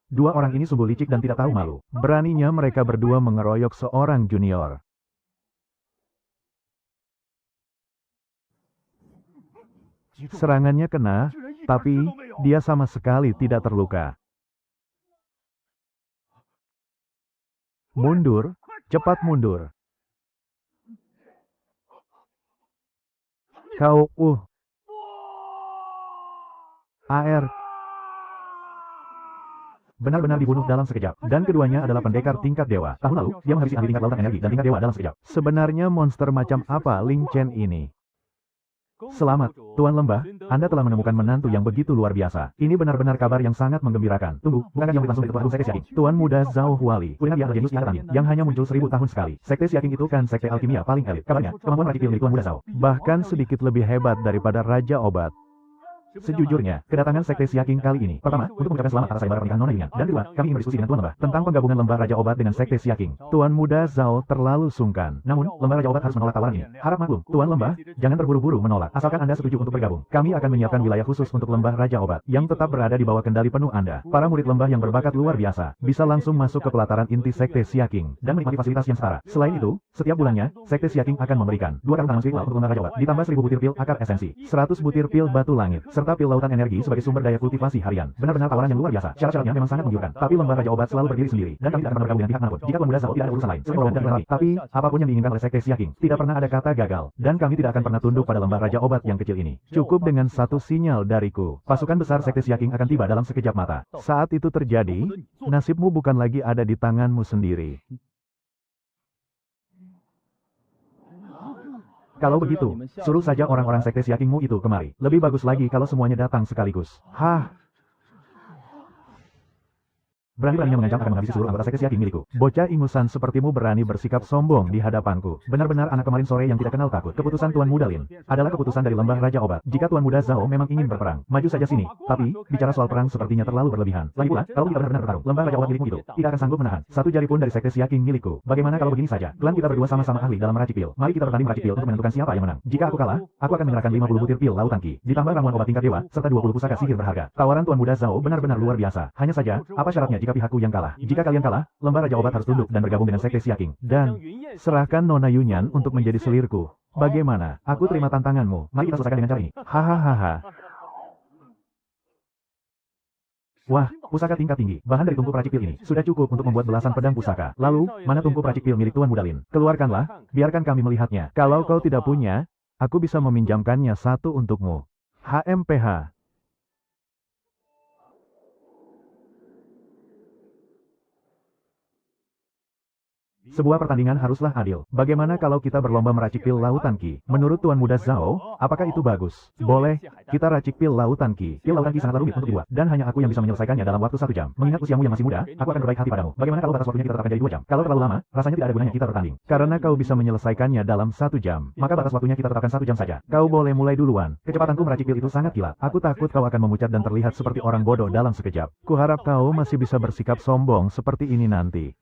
A: Dua orang ini sungguh licik dan tidak tahu malu. Beraninya mereka berdua mengeroyok seorang junior. Serangannya kena, tapi dia sama sekali tidak terluka. Mundur, cepat mundur. Kau, AR. Benar-benar dibunuh dalam sekejap. Dan keduanya adalah pendekar tingkat dewa. Tahun lalu, dia menghabisi ahli tingkat lautan energi dan tingkat dewa dalam sekejap. Sebenarnya monster macam apa Ling Chen ini? Selamat, Tuan Lembah, Anda telah menemukan menantu yang begitu luar biasa. Ini benar-benar kabar yang sangat menggembirakan. Tunggu, bukankah yang langsung ketua Sekte Siaking? Tuan muda Zhao Huali, kuliner yang terjenius di Tanding, yang hanya muncul 1000 tahun sekali. Sekte Siaking itu kan sekte alkimia paling elit. Kabarnya, kemampuan racik pil milik Tuan muda Zhao bahkan sedikit lebih hebat daripada Raja Obat. Sejujurnya, kedatangan Sekte Siaking kali ini, pertama, untuk mengucapkan selamat atas sayembara pernikahan Nona Yunyan, dan kedua, kami ingin berdiskusi dengan Tuan Lembah tentang penggabungan Lembah Raja Obat dengan Sekte Siaking. Tuan muda Zhao terlalu sungkan. Namun, Lembah Raja Obat harus menolak tawaran ini. Harap maklum, Tuan Lembah, jangan terburu-buru menolak. Asalkan Anda setuju untuk bergabung, kami akan menyiapkan wilayah khusus untuk Lembah Raja Obat, yang tetap berada di bawah kendali penuh Anda. Para murid lembah yang berbakat luar biasa, bisa langsung masuk ke pelataran inti Sekte Siaking, dan menikmati fasilitas yang setara. Selain itu, setiap bulannya, Sekte Siaking akan memberikan 2 karung tanaman spiritual untuk Lembah Raja Obat, ditambah 1000 butir pil akar esensi, 100 butir pil batu langit, serta pil lautan energi sebagai sumber daya kultivasi harian. Benar-benar tawaran yang luar biasa. Syarat-syaratnya memang sangat menggiurkan. Tapi Lembah Raja Obat selalu berdiri sendiri, dan kami tidak akan bergabung dengan pihak manapun. Jika Tuan muda Zhao tidak ada urusan lain, selain berhubungan dengan kami. Tapi, apapun yang diinginkan oleh Sekte Siaking, tidak pernah ada kata gagal. Dan kami tidak akan pernah tunduk pada Lembah Raja Obat yang kecil ini. Cukup dengan satu sinyal dariku. Pasukan besar Sekte Siaking akan tiba dalam sekejap mata. Saat itu terjadi, nasibmu bukan lagi ada di tanganmu sendiri. Kalau begitu, suruh saja orang-orang Sekte Siakingmu itu kemari. Lebih bagus lagi kalau semuanya datang sekaligus. Hah? Berani-beraninya mengancam akan menghabisi seluruh anggota Sekte Siaking milikku. Bocah ingusan sepertimu berani bersikap sombong di hadapanku. Benar-benar anak kemarin sore yang tidak kenal takut. Keputusan Tuan Muda Lin adalah keputusan dari Lembah Raja Obat. Jika Tuan Muda Zhao memang ingin berperang, maju saja sini. Tapi, bicara soal perang sepertinya terlalu berlebihan. Lagi pula, kalau kita benar-benar bertarung, Lembah Raja Obat milikmu itu tidak akan sanggup menahan satu jari pun dari Sekte Siaking milikku. Bagaimana kalau begini saja? Klan kita berdua sama-sama ahli dalam meracik pil. Mari kita bertanding meracik pil untuk menentukan siapa yang menang. Jika aku kalah, aku akan menyerahkan 50 butir pil lautan Qi, ditambah ramuan obat tingkat dewa, serta 20 pusaka sihir berharga. Tawaran Tuan Muda Zhao benar-benar luar biasa. Hanya saja, apa syaratnya jika pihakku yang kalah? Jika kalian kalah, Lembah Raja Obat harus tunduk dan bergabung dengan Sekte Siaking. Dan, serahkan Nona Yunyan untuk menjadi selirku. Bagaimana? Aku terima tantanganmu. Mari kita selesaikan dengan cara ini. Hahaha. Wah, pusaka tingkat tinggi. Bahan dari tungku peracik pil ini sudah cukup untuk membuat belasan pedang pusaka. Lalu, mana tungku peracik pil milik Tuan Muda Lin? Keluarkanlah, biarkan kami melihatnya. Kalau kau tidak punya, aku bisa meminjamkannya satu untukmu. HMPH. Sebuah pertandingan haruslah adil. Bagaimana kalau kita berlomba meracik pil lautan Qi? Menurut Tuan Muda Zhao, apakah itu bagus? Boleh, kita racik pil lautan Qi. Pil lautan Qi sangat rumit untuk dibuat, dan hanya aku yang bisa menyelesaikannya dalam waktu 1 jam. Mengingat usiamu yang masih muda, aku akan berbaik hati padamu. Bagaimana kalau batas waktunya kita tetapkan jadi 2 jam? Kalau terlalu lama, rasanya tidak ada gunanya kita bertanding. Karena kau bisa menyelesaikannya dalam 1 jam, maka batas waktunya kita tetapkan 1 jam saja. Kau boleh mulai duluan. Kecepatanku meracik pil itu sangat kilat. Aku takut kau akan memucat dan terlihat seperti orang bodoh dalam sekejap. Kuharap kau masih bisa bersikap sombong seperti ini nanti.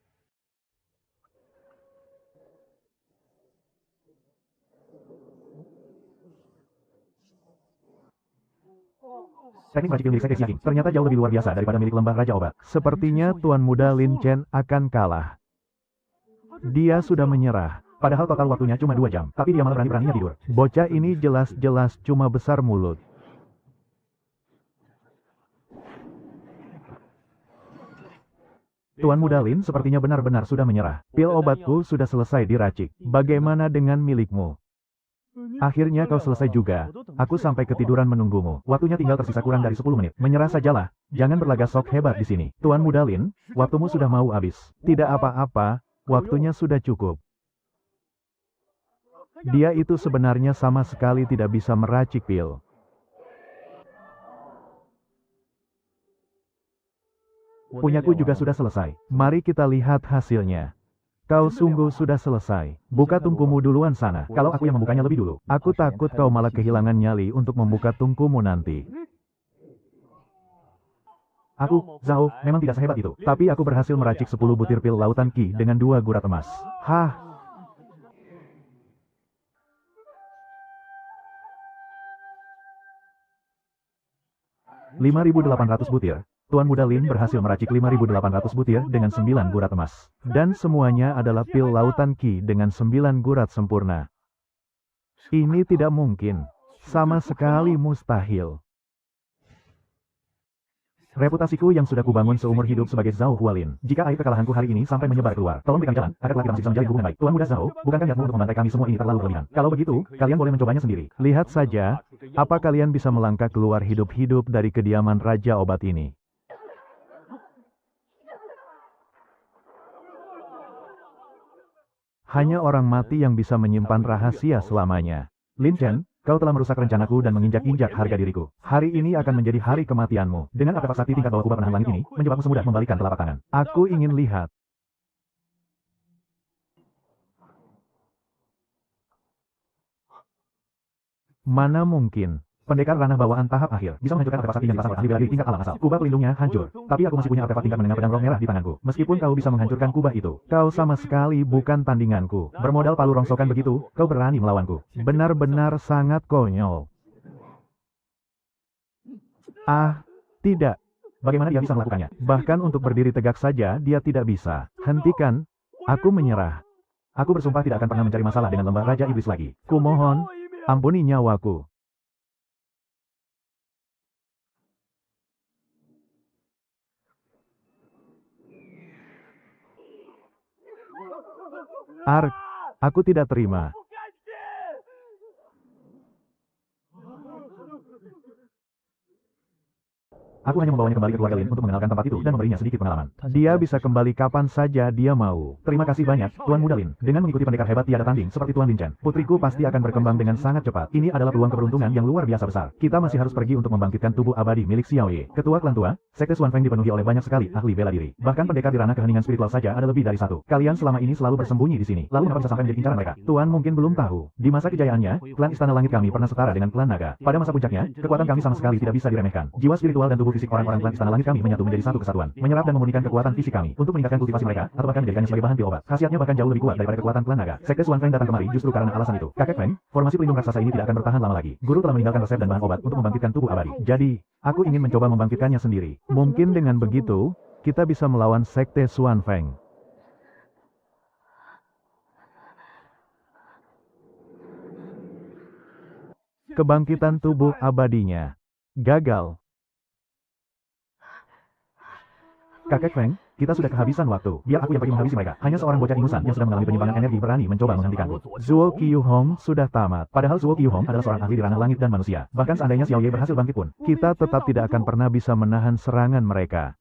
A: Teknik meracik pil milik Sekte Siaking ternyata jauh lebih luar biasa daripada milik lembah Raja Obat. Sepertinya Tuan Muda Lin Chen akan kalah. Dia sudah menyerah. Padahal total waktunya cuma 2 jam, tapi dia malah berani-beraninya tidur. Bocah ini jelas-jelas cuma besar mulut. Tuan Muda Lin sepertinya benar-benar sudah menyerah. Pil obatku sudah selesai diracik. Bagaimana dengan milikmu? Akhirnya kau selesai juga. Aku sampai ketiduran menunggumu. Waktunya tinggal tersisa kurang dari 10 menit. Menyerah sajalah. Jangan berlagak sok hebat di sini. Tuan Muda Lin, waktumu sudah mau habis. Tidak apa-apa, waktunya sudah cukup. Dia itu sebenarnya sama sekali tidak bisa meracik pil. Punyaku juga sudah selesai. Mari kita lihat hasilnya. Kau sungguh sudah selesai. Buka tungkumu duluan sana. Kalau aku yang membukanya lebih dulu, aku takut kau malah kehilangan nyali untuk membuka tungkumu nanti. Aku, Zhao, memang tidak sehebat itu. Tapi aku berhasil meracik 10 butir pil lautan Qi dengan 2 gurat emas. Hah? 5.800 butir. Tuan Muda Lin berhasil meracik 5.800 butir dengan 9 gurat emas. Dan semuanya adalah pil lautan Qi dengan 9 gurat sempurna. Ini tidak mungkin. Sama sekali mustahil. Reputasiku yang sudah kubangun seumur hidup sebagai Zhao Hualin. Jika aib kekalahanku hari ini sampai menyebar keluar, tolong berikan jalan, agar kelak kita masih bisa menjalin hubungan baik. Tuan Muda Zhao, bukankah niatmu untuk membantai kami semua ini terlalu berlebihan? Kalau begitu, kalian boleh mencobanya sendiri. Lihat saja, apa kalian bisa melangkah keluar hidup-hidup dari kediaman Raja Obat ini? Hanya orang mati yang bisa menyimpan rahasia selamanya. Lin Chen, kau telah merusak rencanaku dan menginjak-injak harga diriku. Hari ini akan menjadi hari kematianmu. Dengan artefak sakti tingkat bawah kubah penahan langit ini, menyebabmu semudah membalikan telapak tangan. Aku ingin lihat. Mana mungkin. Pendekar ranah bawaan tahap akhir bisa menghancurkan artefak sakti yang dipasang oleh ahli bela diri tingkat alam asal. Kubah pelindungnya hancur, tapi aku masih punya artefak tingkat menengah pedang roh merah di tanganku. Meskipun kau bisa menghancurkan kubah itu, kau sama sekali bukan tandinganku. Bermodal palu rongsokan begitu, kau berani melawanku. Benar-benar sangat konyol. Ah, tidak. Bagaimana dia bisa melakukannya? Bahkan untuk berdiri tegak saja dia tidak bisa. Hentikan. Aku menyerah. Aku bersumpah tidak akan pernah mencari masalah dengan lembah Raja Iblis lagi. Kumohon, ampuni nyawaku. Ark, aku tidak terima. Aku hanya membawanya kembali ke keluarga Lin untuk mengenalkan tempat itu dan memberinya sedikit pengalaman. Dia bisa kembali kapan saja dia mau. Terima kasih banyak, Tuan Muda Lin. Dengan mengikuti pendekar hebat tiada tanding seperti Tuan Lin Chen, putriku pasti akan berkembang dengan sangat cepat. Ini adalah peluang keberuntungan yang luar biasa besar. Kita masih harus pergi untuk membangkitkan tubuh abadi milik Xiao Ye. Ketua klan tua, Sekte Xuan Feng dipenuhi oleh banyak sekali ahli bela diri. Bahkan pendekar di ranah keheningan spiritual saja ada lebih dari satu. Kalian selama ini selalu bersembunyi di sini. Lalu mengapa bisa sampai menjadi incaran mereka? Tuan mungkin belum tahu. Di masa kejayaannya, klan Istana Langit kami pernah setara dengan klan Naga. Pada masa puncaknya, kekuatan kami sama sekali tidak bisa diremehkan. Jiwa spiritual dan tubuh fisik orang-orang klan Istana Langit kami menyatu menjadi satu kesatuan, menyerap dan memurnikan kekuatan fisik kami untuk meningkatkan kultivasi mereka atau bahkan menjadikannya sebagai bahan pil obat. Khasiatnya bahkan jauh lebih kuat daripada kekuatan klan Naga. Sekte Xuan Feng datang kemari justru karena alasan itu. Kakek Feng, formasi pelindung raksasa ini tidak akan bertahan lama lagi. Guru telah meninggalkan resep dan bahan obat untuk membangkitkan tubuh abadi. Jadi, aku ingin mencoba membangkitkannya sendiri. Mungkin dengan begitu, kita bisa melawan Sekte Xuan Feng. Kebangkitan tubuh abadinya gagal. Kakek Feng, kita sudah kehabisan waktu. Biar aku yang pergi menghabisi mereka. Hanya seorang bocah ingusan yang sedang mengalami penyimpangan energi berani mencoba menghentikanku. Zuo Qiuhong sudah tamat. Padahal Zuo Qiuhong adalah seorang ahli di ranah langit dan manusia. Bahkan seandainya Xiao Ye berhasil bangkit pun, kita tetap tidak akan pernah bisa menahan serangan mereka.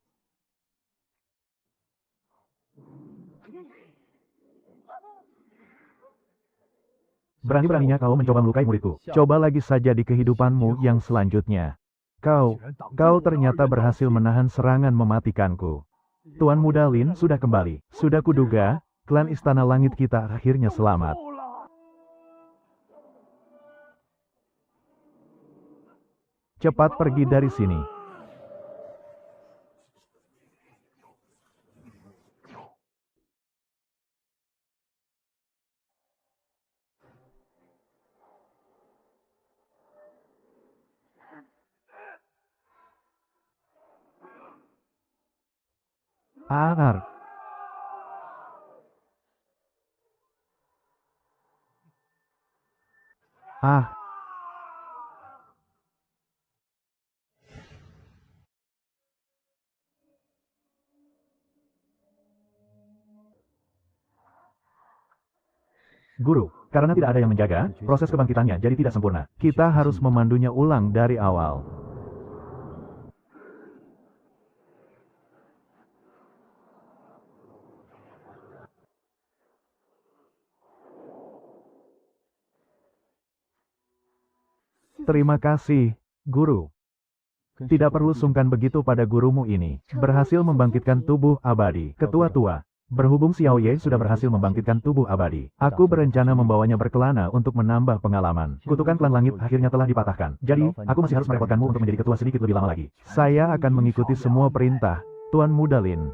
A: Berani-beraninya kau mencoba melukai muridku. Coba lagi saja di kehidupanmu yang selanjutnya. Kau ternyata berhasil menahan serangan mematikanku. Tuan Muda Lin sudah kembali. Sudah kuduga, klan Istana Langit kita akhirnya selamat. Cepat pergi dari sini. Ar. Ah. Guru, karena tidak ada yang menjaga, proses kebangkitannya jadi tidak sempurna. Kita harus memandunya ulang dari awal. Terima kasih, Guru. Tidak perlu sungkan begitu pada gurumu ini. Berhasil membangkitkan tubuh abadi. Ketua tua. Berhubung Xiao Ye sudah berhasil membangkitkan tubuh abadi, aku berencana membawanya berkelana untuk menambah pengalaman. Kutukan klan langit akhirnya telah dipatahkan. Jadi, aku masih harus merepotkanmu untuk menjadi ketua sedikit lebih lama lagi. Saya akan mengikuti semua perintah, Tuan Muda Lin.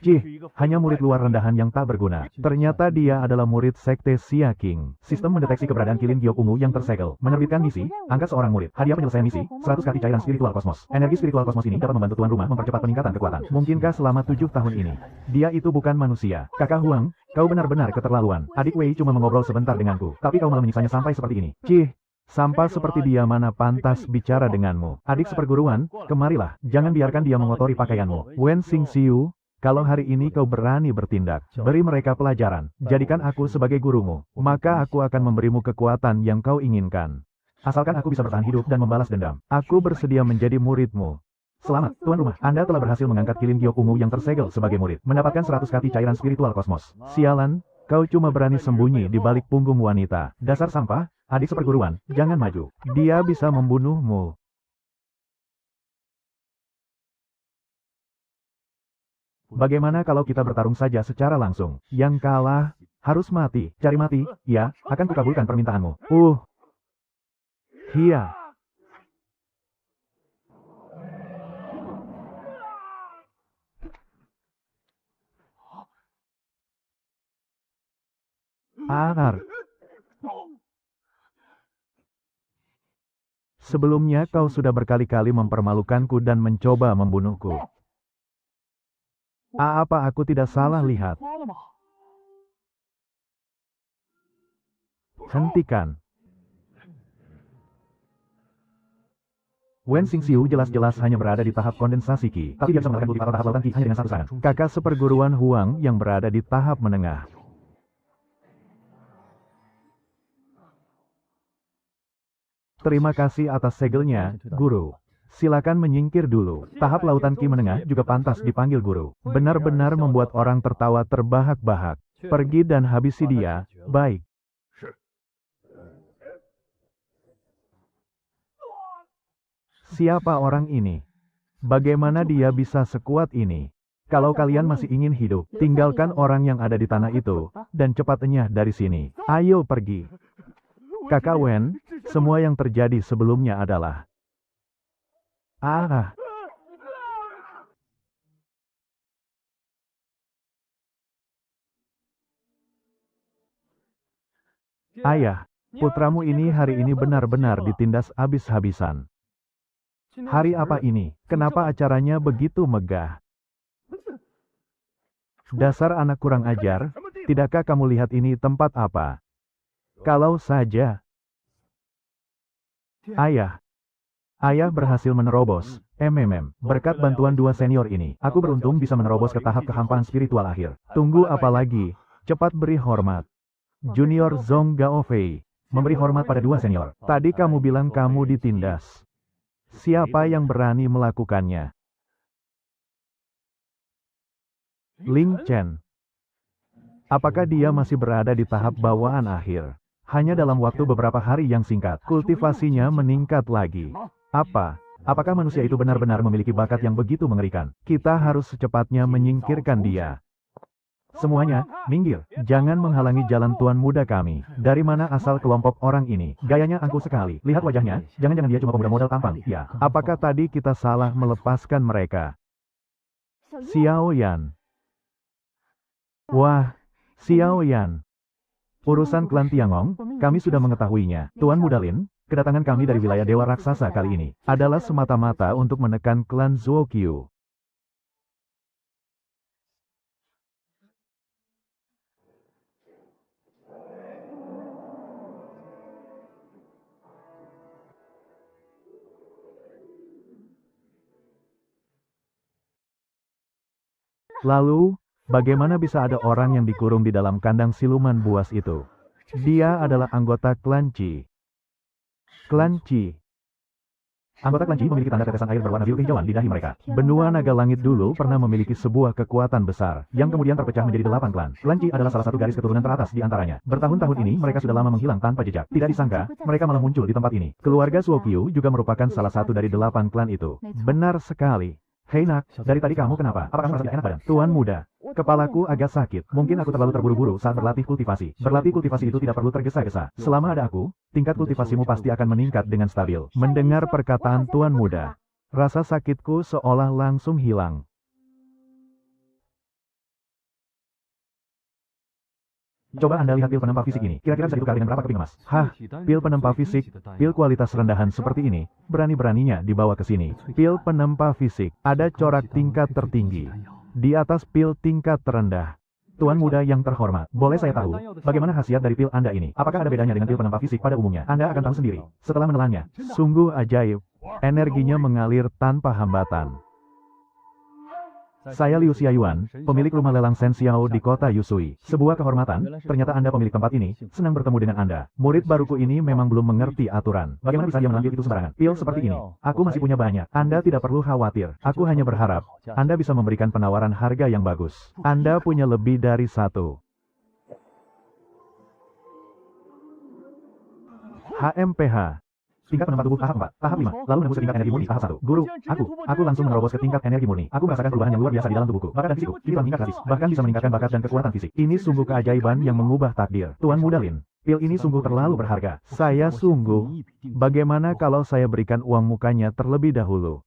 A: Cih, hanya murid luar rendahan yang tak berguna. Ternyata dia adalah murid sekte Xia King. Sistem mendeteksi keberadaan kilin giok ungu yang tersegel. Menerbitkan misi, angkat seorang murid. Hadiah penyelesaian misi, 100 kaki cairan spiritual kosmos. Energi spiritual kosmos ini dapat membantu tuan rumah mempercepat peningkatan kekuatan. Mungkinkah selama 7 tahun ini? Dia itu bukan manusia. Kakak Huang, kau benar-benar keterlaluan. Adik Wei cuma mengobrol sebentar denganku, tapi kau malah menyiksanya sampai seperti ini. Cih. Sampah seperti dia mana pantas bicara denganmu. Adik seperguruan, kemarilah. Jangan biarkan dia mengotori pakaianmu. Wen Xingxiu. Kalau hari ini kau berani bertindak, beri mereka pelajaran. Jadikan aku sebagai gurumu, maka aku akan memberimu kekuatan yang kau inginkan. Asalkan aku bisa bertahan hidup dan membalas dendam, aku bersedia menjadi muridmu. Selamat, tuan rumah. Anda telah berhasil mengangkat kilin giok ungu yang tersegel sebagai murid. Mendapatkan 100 kaki cairan spiritual kosmos. Sialan, kau cuma berani sembunyi di balik punggung wanita. Dasar sampah, adik seperguruan, jangan maju. Dia bisa membunuhmu. Bagaimana kalau kita bertarung saja secara langsung? Yang kalah, harus mati. Cari mati, ya, akan kukabulkan permintaanmu. Iya. Anar. Sebelumnya kau sudah berkali-kali mempermalukanku dan mencoba membunuhku. Apa aku tidak salah lihat? Hentikan. Wen Xingxiu jelas-jelas hanya berada di tahap kondensasi Qi, tapi dia bisa mengalahkan multiple tahap lautan Qi hanya dengan satu serangan. Kakak seperguruan Huang yang berada di tahap menengah. Terima kasih atas segelnya, Guru. Silakan menyingkir dulu. Tahap lautan Qi menengah juga pantas dipanggil guru. Benar-benar membuat orang tertawa terbahak-bahak. Pergi dan habisi dia, baik. Siapa orang ini? Bagaimana dia bisa sekuat ini? Kalau kalian masih ingin hidup, tinggalkan orang yang ada di tanah itu, dan cepatnya dari sini. Ayo pergi. Kakak Wen, semua yang terjadi sebelumnya adalah Ayah, putramu ini hari ini benar-benar ditindas habis-habisan. Hari apa ini? Kenapa acaranya begitu megah? Dasar anak kurang ajar, tidakkah kamu lihat ini tempat apa? Kalau saja. Ayah berhasil menerobos, berkat bantuan dua senior ini, aku beruntung bisa menerobos ke tahap kehampaan spiritual akhir. Tunggu apa lagi? Cepat beri hormat. Junior Zhong Gaofei, memberi hormat pada dua senior. Tadi kamu bilang kamu ditindas. Siapa yang berani melakukannya? Ling Chen. Apakah dia masih berada di tahap bawaan akhir? Hanya dalam waktu beberapa hari yang singkat, kultivasinya meningkat lagi. Apakah manusia itu benar-benar memiliki bakat yang begitu mengerikan? Kita harus secepatnya menyingkirkan dia. Semuanya, minggir. Jangan menghalangi jalan tuan muda kami. Dari mana asal kelompok orang ini? Gayanya angkuh sekali. Lihat wajahnya, jangan-jangan dia cuma pemuda modal tampang. Ya, apakah tadi kita salah melepaskan mereka? Xiao Yan. Wah, Xiao Yan. Urusan klan Tiangong, kami sudah mengetahuinya. Tuan Mudalin, kedatangan kami dari wilayah Dewa Raksasa kali ini adalah semata-mata untuk menekan klan Zuokyu. Lalu, bagaimana bisa ada orang yang dikurung di dalam kandang siluman buas itu? Dia adalah anggota klan Qi. Klan Qi. Anggota klan Qi memiliki tanda tetesan air berwarna biru kehijauan di dahi mereka. Benua naga langit dulu pernah memiliki sebuah kekuatan besar, yang kemudian terpecah menjadi 8 klan. Klan Qi adalah salah satu garis keturunan teratas di antaranya. Bertahun-tahun ini mereka sudah lama menghilang tanpa jejak. Tidak disangka, mereka malah muncul di tempat ini. Keluarga Zuokyu juga merupakan salah satu dari 8 klan itu. Benar sekali. Hei nak, dari tadi kamu kenapa? Apakah merasa tidak enak badan? Tuan muda, kepalaku agak sakit. Mungkin aku terlalu terburu-buru saat berlatih kultivasi. Berlatih kultivasi itu tidak perlu tergesa-gesa. Selama ada aku, tingkat kultivasimu pasti akan meningkat dengan stabil. Mendengar perkataan Tuan muda, rasa sakitku seolah langsung hilang. Coba Anda lihat pil penempa fisik ini. Kira-kira bisa ditukar dengan berapa keping emas? Hah, pil penempa fisik, pil kualitas rendahan seperti ini, berani-beraninya dibawa ke sini. Pil penempa fisik, ada corak tingkat tertinggi. Di atas pil tingkat terendah. Tuan muda yang terhormat, boleh saya tahu, bagaimana khasiat dari pil Anda ini? Apakah ada bedanya dengan pil penempa fisik pada umumnya? Anda akan tahu sendiri, setelah menelannya. Sungguh ajaib. Energinya mengalir tanpa hambatan. Saya Liu Xiaoyuan, pemilik rumah lelang Shen Xiao di kota Yusui. Sebuah kehormatan, ternyata Anda pemilik tempat ini, senang bertemu dengan Anda. Murid baruku ini memang belum mengerti aturan. Bagaimana bisa dia mengambil itu sembarangan? Pil seperti ini, aku masih punya banyak. Anda tidak perlu khawatir. Aku hanya berharap, Anda bisa memberikan penawaran harga yang bagus. Anda punya lebih dari satu. HMPH. Tingkat penempa tubuh tahap 4, tahap 5, lalu menembus ke tingkat energi murni tahap 1. Guru, aku langsung menerobos ke tingkat energi murni. Aku merasakan perubahan yang luar biasa di dalam tubuhku. Bakat dan fisikku, ini telah meningkat gratis. Bahkan bisa meningkatkan bakat dan kekuatan fisik. Ini sungguh keajaiban yang mengubah takdir. Tuan Mudalin, pil ini sungguh terlalu berharga. Saya sungguh, bagaimana kalau saya berikan uang mukanya terlebih dahulu?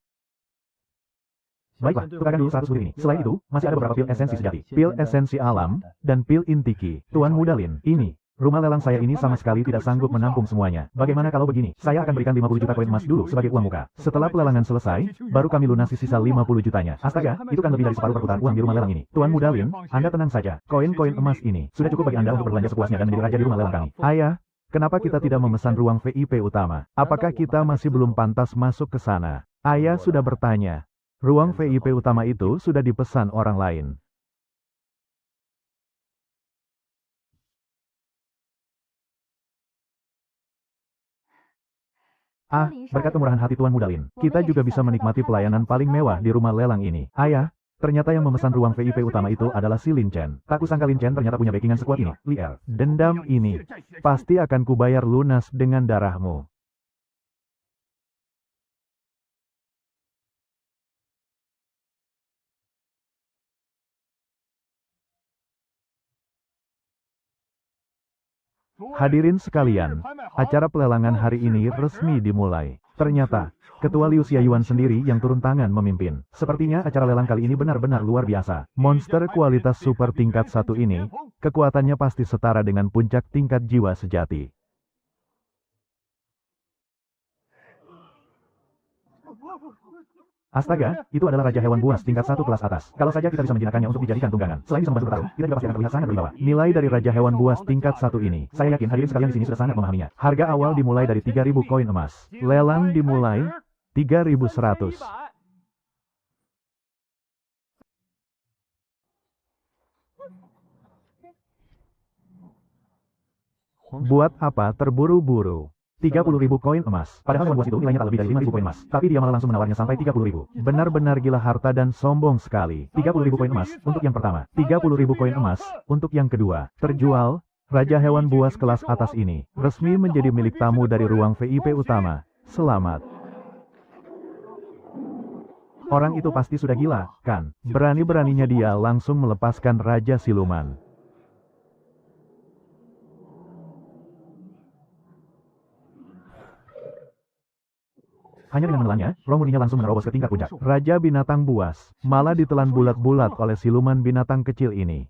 A: Baiklah, tukarkan dulu 100 butir ini. Selain itu, masih ada beberapa pil esensi sejati, pil esensi alam, dan pil intiki. Tuan Mudalin, ini. Rumah lelang saya ini sama sekali tidak sanggup menampung semuanya. Bagaimana kalau begini? Saya akan berikan 50 juta koin emas dulu sebagai uang muka. Setelah pelelangan selesai, baru kami lunasi sisa 50 jutanya. Astaga, itu kan lebih dari separuh perputaran uang di rumah lelang ini. Tuan Mudalin, Anda tenang saja. Koin-koin emas ini sudah cukup bagi Anda untuk berbelanja sepuasnya dan menjadi raja di rumah lelang kami. Ayah, kenapa kita tidak memesan ruang VIP utama? Apakah kita masih belum pantas masuk ke sana? Ayah sudah bertanya. Ruang VIP utama itu sudah dipesan orang lain. Ah, berkat kemurahan hati Tuan Mudalin, kita juga bisa menikmati pelayanan paling mewah di rumah lelang ini. Ayah, ternyata yang memesan ruang VIP utama itu adalah si Lin Chen. Tak kusangka Lin Chen ternyata punya backingan sekuat ini. Lier, dendam ini pasti akan kubayar lunas dengan darahmu. Hadirin sekalian, acara pelelangan hari ini resmi dimulai. Ternyata, Ketua Liu Xiaoyuan sendiri yang turun tangan memimpin. Sepertinya acara lelang kali ini benar-benar luar biasa. Monster kualitas super tingkat 1 ini, kekuatannya pasti setara dengan puncak tingkat jiwa sejati. Astaga, itu adalah Raja Hewan Buas tingkat 1 kelas atas. Kalau saja kita bisa menjinakkannya untuk dijadikan tunggangan. Selain bisa membantu bertarung, kita juga pasti akan terlihat sangat berwibawa. Nilai dari Raja Hewan Buas tingkat 1 ini, saya yakin hadirin sekalian di sini sudah sangat memahaminya. Harga awal dimulai dari 3.000 koin emas. Lelang dimulai 3.100. Buat apa terburu-buru? 30.000 koin emas. Padahal hewan buas itu nilainya tak lebih dari 5.000 koin emas. Tapi dia malah langsung menawarnya sampai 30.000. Benar-benar gila harta dan sombong sekali. 30.000 koin emas untuk yang pertama. 30.000 koin emas untuk yang kedua. Terjual, Raja Hewan Buas kelas atas ini resmi menjadi milik tamu dari ruang VIP utama. Selamat. Orang itu pasti sudah gila, kan? Berani-beraninya dia langsung melepaskan Raja Siluman. Hanya dengan menelannya, roh murninya langsung menerobos ke tingkat puncak. Raja binatang buas malah ditelan bulat-bulat oleh siluman binatang kecil ini.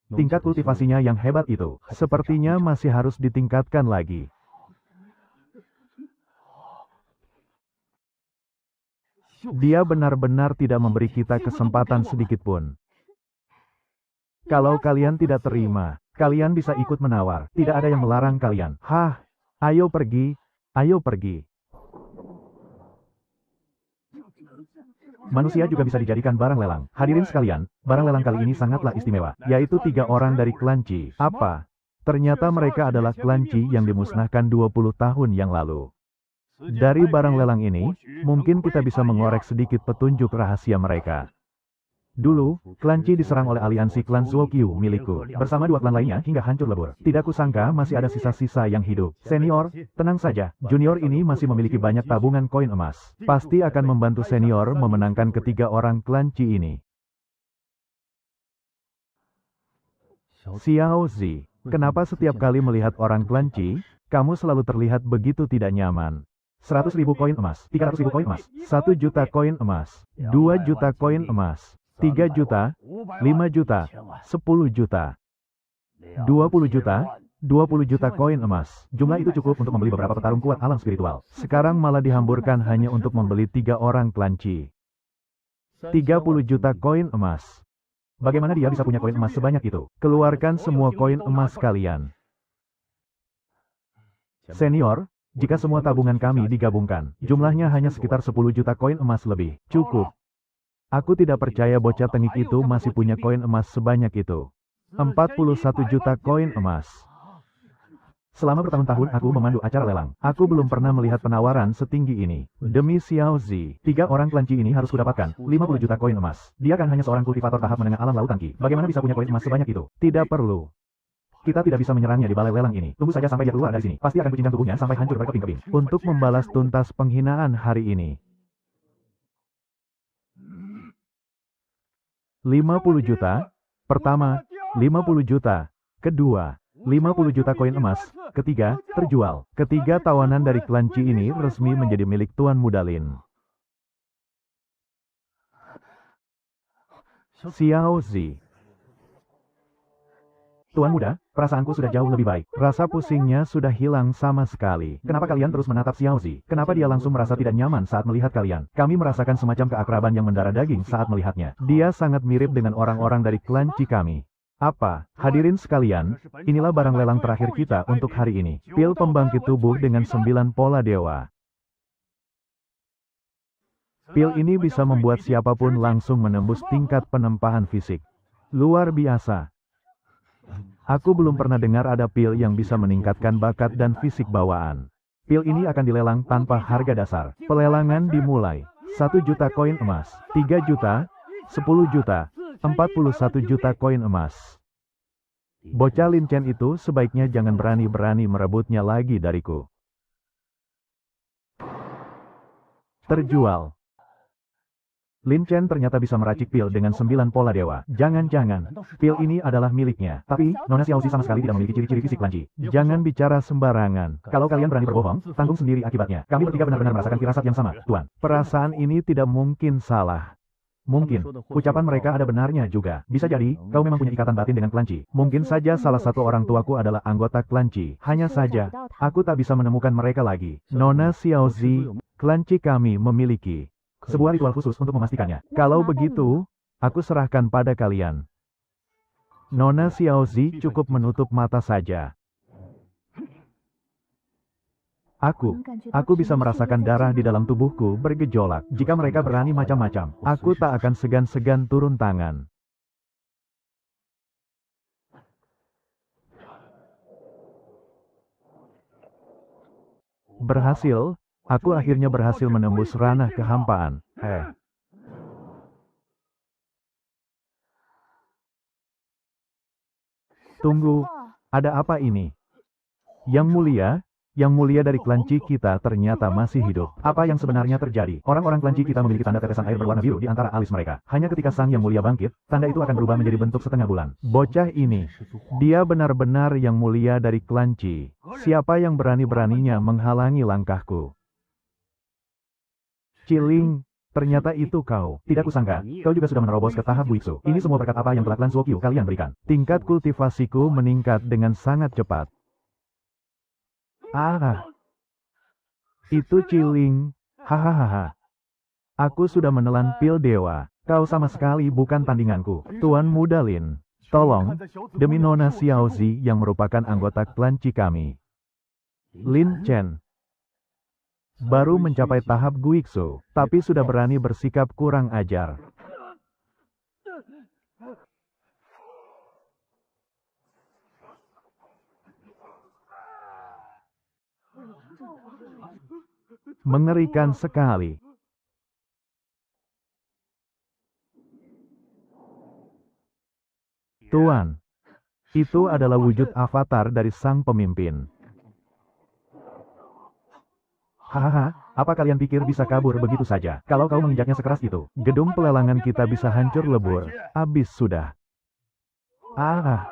A: Tingkat kultivasinya yang hebat itu, sepertinya masih harus ditingkatkan lagi. Dia benar-benar tidak memberi kita kesempatan sedikit pun. Kalau kalian tidak terima, kalian bisa ikut menawar. Tidak ada yang melarang kalian. Hah, ayo pergi, ayo pergi. Manusia juga bisa dijadikan barang lelang. Hadirin sekalian, barang lelang kali ini sangatlah istimewa, yaitu 3 orang dari klan Qi. Apa? Ternyata mereka adalah klan Qi yang dimusnahkan 20 tahun yang lalu. Dari barang lelang ini, mungkin kita bisa mengorek sedikit petunjuk rahasia mereka. Dulu, klan Qi diserang oleh aliansi klan Zuokyu milikku, bersama 2 klan lainnya hingga hancur lebur. Tidak kusangka masih ada sisa-sisa yang hidup. Senior, tenang saja, junior ini masih memiliki banyak tabungan koin emas. Pasti akan membantu senior memenangkan ketiga orang klan Qi ini. Xiao Zi, kenapa setiap kali melihat orang klan Qi, kamu selalu terlihat begitu tidak nyaman? 100.000 koin emas, 300.000 koin emas, 1 juta koin emas, 2 juta koin emas, 3 juta, 5 juta, 10 juta, 20 juta, 20 juta koin emas. Jumlah itu cukup untuk membeli beberapa petarung kuat alam spiritual. Sekarang malah dihamburkan hanya untuk membeli 3 orang klan Qi. 30 juta koin emas. Bagaimana dia bisa punya koin emas sebanyak itu? Keluarkan semua koin emas kalian. Senior, jika semua tabungan kami digabungkan, jumlahnya hanya sekitar 10 juta koin emas lebih. Cukup. Aku tidak percaya bocah tengik itu masih punya koin emas sebanyak itu. 41 juta koin emas. Selama bertahun-tahun aku memandu acara lelang. Aku belum pernah melihat penawaran setinggi ini. Demi Xiao Zi, 3 orang klan Qi ini harus kudapatkan 50 juta koin emas. Dia kan hanya seorang kultivator tahap menengah alam lautan Qi. Bagaimana bisa punya koin emas sebanyak itu? Tidak perlu. Kita tidak bisa menyerangnya di balai lelang ini. Tunggu saja sampai dia keluar dari sini. Pasti akan kucincang tubuhnya sampai hancur berkeping-keping. Untuk membalas tuntas penghinaan hari ini. 50 juta, pertama, 50 juta, kedua, 50 juta koin emas, ketiga, terjual. Ketiga tawanan dari klan Qi ini resmi menjadi milik Tuan Muda Lin. Xiao Zi. Tuan Muda, perasaanku sudah jauh lebih baik. Rasa pusingnya sudah hilang sama sekali. Kenapa kalian terus menatap Xiao Zi? Kenapa dia langsung merasa tidak nyaman saat melihat kalian? Kami merasakan semacam keakraban yang mendarah daging saat melihatnya. Dia sangat mirip dengan orang-orang dari klan Qi kami. Apa? Hadirin sekalian, inilah barang lelang terakhir kita untuk hari ini. Pil pembangkit tubuh dengan 9 pola dewa. Pil ini bisa membuat siapapun langsung menembus tingkat penempahan fisik. Luar biasa. Aku belum pernah dengar ada pil yang bisa meningkatkan bakat dan fisik bawaan. Pil ini akan dilelang tanpa harga dasar. Pelelangan dimulai. 1 juta koin emas, 3 juta, 10 juta, 41 juta koin emas. Bocah Lin Chen itu sebaiknya jangan berani-berani merebutnya lagi dariku. Terjual. Lin Chen ternyata bisa meracik pil dengan 9 pola dewa. Jangan-jangan, pil ini adalah miliknya. Tapi, Nona Xiao Zi sama sekali tidak memiliki ciri-ciri fisik klan Qi. Jangan bicara sembarangan. Kalau kalian berani berbohong, tanggung sendiri akibatnya. Kami bertiga benar-benar merasakan firasat yang sama, Tuan. Perasaan ini tidak mungkin salah. Mungkin, ucapan mereka ada benarnya juga. Bisa jadi, kau memang punya ikatan batin dengan klan Qi. Mungkin saja salah satu orang tuaku adalah anggota klan Qi. Hanya saja, aku tak bisa menemukan mereka lagi. Nona Xiao Zi, klan Qi kami memiliki sebuah ritual khusus untuk memastikannya. Kalau begitu, aku serahkan pada kalian. Nona Xiao Zi cukup menutup mata saja. Aku bisa merasakan darah di dalam tubuhku bergejolak. Jika mereka berani macam-macam, aku tak akan segan-segan turun tangan. Berhasil, aku akhirnya berhasil menembus ranah kehampaan. Tunggu, ada apa ini? Yang mulia dari klan Qi kita ternyata masih hidup. Apa yang sebenarnya terjadi? Orang-orang klan Qi kita memiliki tanda tetesan air berwarna biru di antara alis mereka. Hanya ketika sang yang mulia bangkit, tanda itu akan berubah menjadi bentuk setengah bulan. Bocah ini, dia benar-benar yang mulia dari klan Qi. Siapa yang berani-beraninya menghalangi langkahku? Ciling, Ternyata itu kau. Tidak kusangka, kau juga sudah menerobos ke tahap Guiksu. Ini semua berkat apa yang telah klan Zuokyu kalian berikan. Tingkat kultivasiku meningkat dengan sangat cepat. Ah, itu Ciling. Hahaha. Aku sudah menelan pil dewa. Kau sama sekali bukan tandinganku. Tuan Muda Lin, tolong, demi Nona Xiaozi yang merupakan anggota klan Qi kami. Lin Chen baru mencapai tahap Guiksu, tapi sudah berani bersikap kurang ajar. Mengerikan sekali. Tuan, itu adalah wujud avatar dari sang pemimpin. Hahaha, apa kalian pikir bisa kabur begitu saja? Kalau kau menginjaknya sekeras itu, gedung pelelangan kita bisa hancur lebur. Habis sudah. Ah.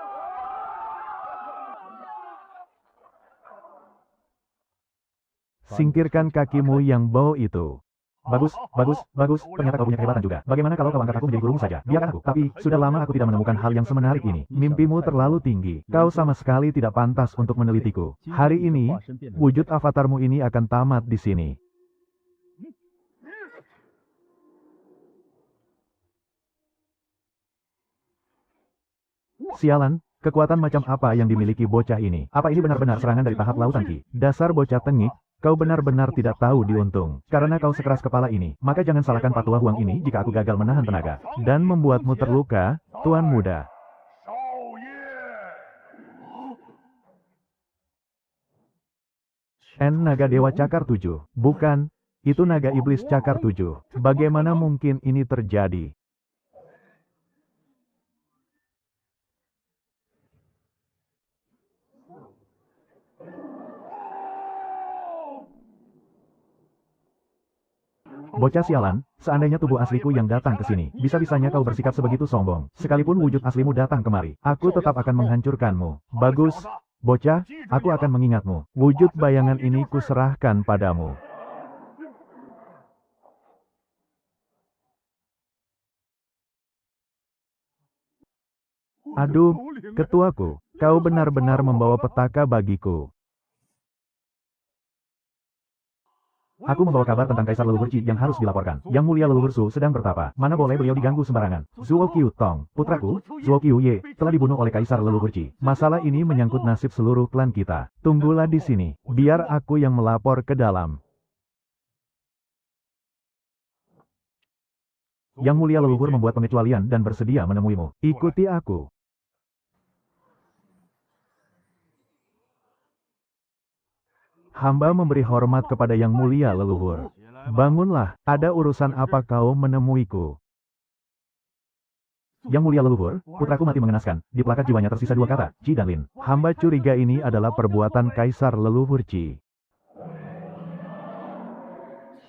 A: Singkirkan kakimu yang bau itu. Bagus, bagus, bagus, ternyata kau punya kehebatan juga. Bagaimana kalau kau angkat aku menjadi gurumu saja? Biarkan aku. Tapi, sudah lama aku tidak menemukan hal yang semenarik ini. Mimpimu terlalu tinggi. Kau sama sekali tidak pantas untuk menelitiku. Hari ini, wujud avatarmu ini akan tamat di sini. Sialan, kekuatan macam apa yang dimiliki bocah ini? Apa ini benar-benar serangan dari tahap lautan Qi? Dasar bocah tengik. Kau benar-benar tidak tahu diuntung. Karena kau sekeras kepala ini, maka jangan salahkan Patua Huang ini jika aku gagal menahan tenaga. Dan membuatmu terluka, Tuan Muda. Naga Dewa Cakar 7. Bukan, itu Naga Iblis Cakar 7. Bagaimana mungkin ini terjadi? Bocah sialan, seandainya tubuh asliku yang datang ke sini, bisa-bisanya kau bersikap sebegitu sombong. Sekalipun wujud aslimu datang kemari, aku tetap akan menghancurkanmu. Bagus, bocah, aku akan mengingatmu. Wujud bayangan ini kuserahkan padamu. Aduh, ketuaku, kau benar-benar membawa petaka bagiku. Aku membawa kabar tentang Kaisar Leluhur Qi yang harus dilaporkan. Yang Mulia Leluhur Su sedang bertapa. Mana boleh beliau diganggu sembarangan. Zuokyu Tong, putraku, Zuokyu Ye, telah dibunuh oleh Kaisar Leluhur Qi. Masalah ini menyangkut nasib seluruh klan kita. Tunggulah di sini, biar aku yang melapor ke dalam. Yang Mulia Leluhur membuat pengecualian dan bersedia menemuimu. Ikuti aku. Hamba memberi hormat kepada Yang Mulia Leluhur. Bangunlah, ada urusan apa kau menemuiku? Yang Mulia Leluhur, putraku mati mengenaskan. Di plakat jiwanya tersisa 2 kata, Qi dan Lin. Hamba curiga ini adalah perbuatan Kaisar Leluhur Qi.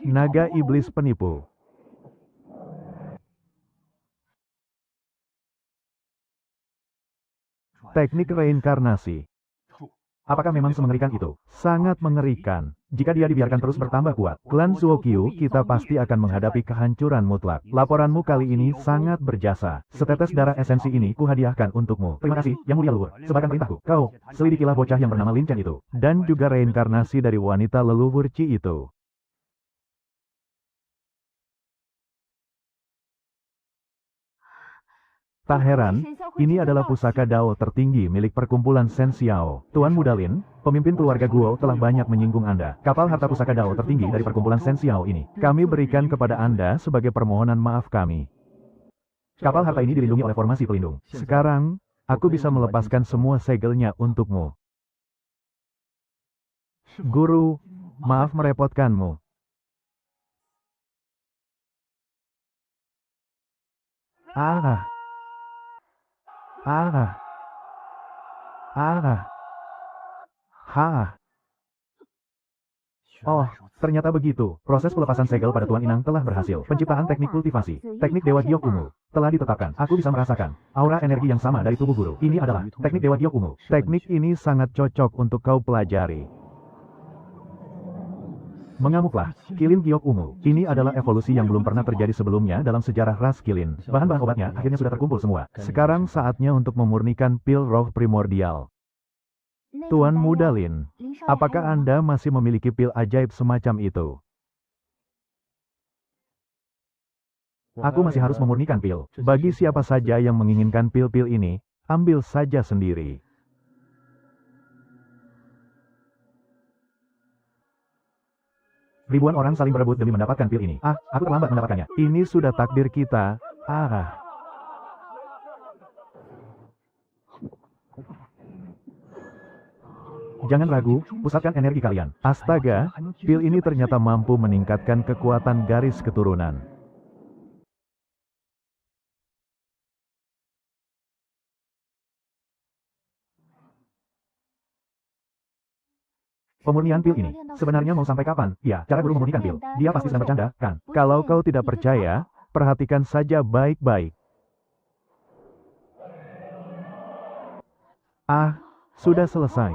A: Naga Iblis Penipu. Teknik reinkarnasi. Apakah memang semengerikan itu? Sangat mengerikan. Jika dia dibiarkan terus bertambah kuat, klan Zuokyu kita pasti akan menghadapi kehancuran mutlak. Laporanmu kali ini sangat berjasa. Setetes darah esensi ini kuhadiahkan untukmu. Terima kasih, Yang Mulia Leluhur. Sebarkan perintahku. Kau, selidikilah bocah yang bernama Lin Chen itu. Dan juga reinkarnasi dari wanita leluhur Qi itu. Tak heran, ini adalah pusaka Dao tertinggi milik perkumpulan Shen Xiao. Tuan Muda Lin, pemimpin keluarga Guo telah banyak menyinggung Anda. Kapal harta pusaka Dao tertinggi dari perkumpulan Shen Xiao ini, kami berikan kepada Anda sebagai permohonan maaf kami. Kapal harta ini dilindungi oleh formasi pelindung. Sekarang, aku bisa melepaskan semua segelnya untukmu. Guru, maaf merepotkanmu. Ah. Oh, ternyata begitu. Proses pelepasan segel pada Tuan Inang telah berhasil. Penciptaan teknik kultivasi, teknik Dewa Giok Ungu, telah ditetapkan. Aku bisa merasakan aura energi yang sama dari tubuh guru. Ini adalah teknik Dewa Giok Ungu. Teknik ini sangat cocok untuk kau pelajari. Mengamuklah, Kilin Giok ungu. Ini adalah evolusi yang belum pernah terjadi sebelumnya dalam sejarah ras Kilin. Bahan-bahan obatnya akhirnya sudah terkumpul semua. Sekarang saatnya untuk memurnikan pil roh primordial. Tuan Muda Lin, apakah Anda masih memiliki pil ajaib semacam itu? Aku masih harus memurnikan pil. Bagi siapa saja yang menginginkan pil-pil ini, ambil saja sendiri. Ribuan orang saling berebut demi mendapatkan pil ini. Aku terlambat mendapatkannya. Ini sudah takdir kita. Jangan ragu, pusatkan energi kalian. Astaga, pil ini ternyata mampu meningkatkan kekuatan garis keturunan. Pemurnian pil ini, sebenarnya mau sampai kapan? Ya, cara guru memurnikan pil. Dia pasti sedang bercanda, kan? Kalau kau tidak percaya, perhatikan saja baik-baik. Sudah selesai.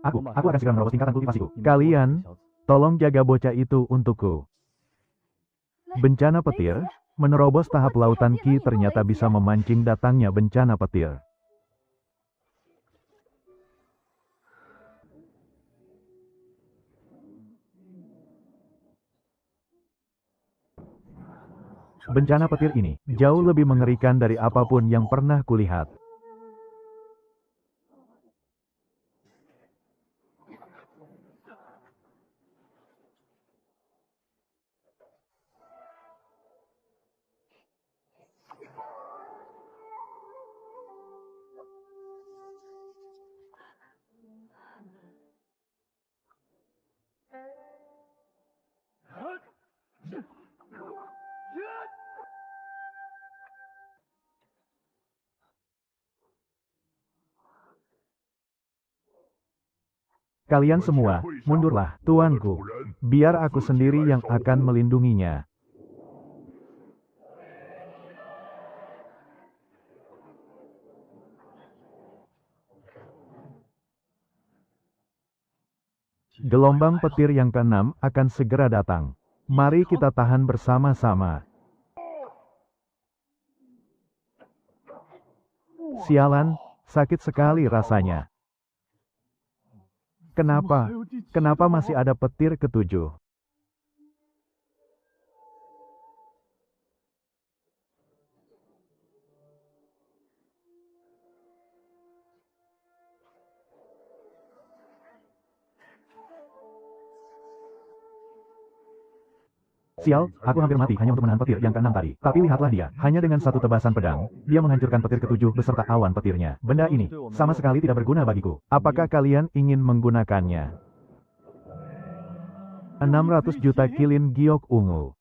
A: Aku akan segera menerobos tingkatan kultivasiku. Kalian, tolong jaga bocah itu untukku. Bencana petir, menerobos tahap lautan Ki ternyata bisa memancing datangnya bencana petir. Bencana petir ini jauh lebih mengerikan dari apapun yang pernah kulihat. Kalian semua, mundurlah, tuanku. Biar aku sendiri yang akan melindunginya. Gelombang petir yang ke-6 akan segera datang. Mari kita tahan bersama-sama. Sialan, sakit sekali rasanya. Kenapa masih ada petir ke-7? Sial, aku hampir mati hanya untuk menahan petir yang ke-6 tadi. Tapi lihatlah dia, hanya dengan satu tebasan pedang, dia menghancurkan petir ke-7 beserta awan petirnya. Benda ini, sama sekali tidak berguna bagiku. Apakah kalian ingin menggunakannya? 600 juta Kilin Giok ungu.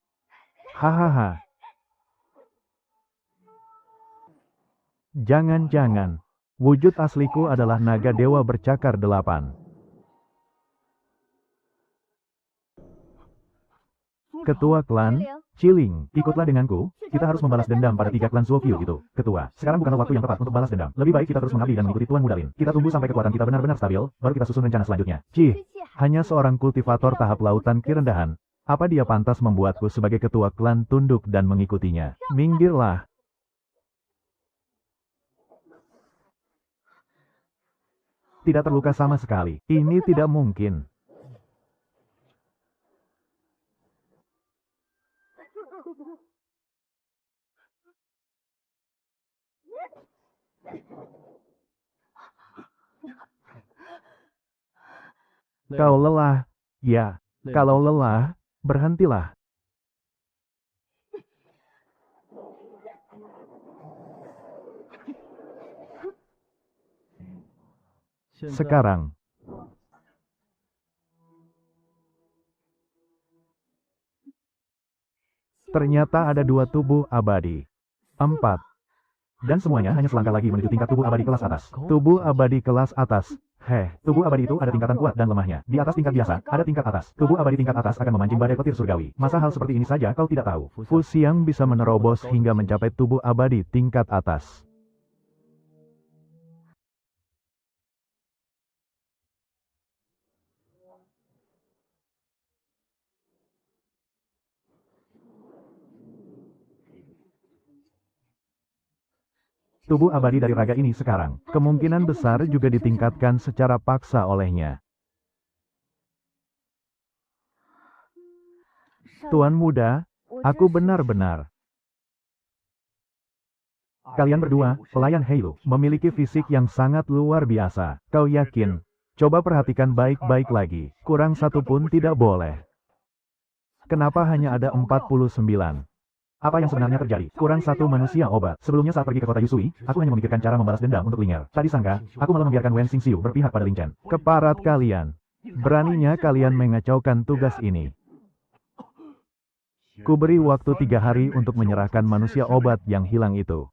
A: Hahaha. Jangan-jangan, wujud asliku adalah naga dewa bercakar 8. Ketua klan, Ciling, ikutlah denganku, kita harus membalas dendam pada 3 klan Zuokyu itu. Ketua, sekarang bukanlah waktu yang tepat untuk balas dendam. Lebih baik kita terus mengabdi dan mengikuti Tuan Muda Lin. Kita tunggu sampai kekuatan kita benar-benar stabil, baru kita susun rencana selanjutnya. Hanya seorang kultivator tahap lautan Ki rendahan. Apa dia pantas membuatku sebagai ketua klan tunduk dan mengikutinya? Minggirlah. Tidak terluka sama sekali. Ini tidak mungkin. Kau lelah? Ya, kalau lelah, berhentilah. Sekarang. Ternyata ada 2 tubuh abadi. 4. Dan semuanya hanya selangkah lagi menuju tingkat tubuh abadi kelas atas. Tubuh abadi kelas atas. Tubuh abadi itu ada tingkatan kuat dan lemahnya. Di atas tingkat biasa, ada tingkat atas. Tubuh abadi tingkat atas akan memancing badai petir surgawi. Masa hal seperti ini saja kau tidak tahu? Fu Xiang bisa menerobos hingga mencapai tubuh abadi tingkat atas. Tubuh abadi dari raga ini sekarang, kemungkinan besar juga ditingkatkan secara paksa olehnya. Tuan muda, aku benar-benar. Kalian berdua, pelayan Heilu, memiliki fisik yang sangat luar biasa. Kau yakin? Coba perhatikan baik-baik lagi. Kurang satu pun tidak boleh. Kenapa hanya ada 49? Apa yang sebenarnya terjadi? Kurang satu manusia obat. Sebelumnya saat pergi ke kota Yusui, aku hanya memikirkan cara membalas dendam untuk Ling'er. Tadi sangka, aku malah membiarkan Wen Xingxiu berpihak pada Lin Chen. Keparat kalian. Beraninya kalian mengacaukan tugas ini. Kuberi waktu 3 hari untuk menyerahkan manusia obat yang hilang itu.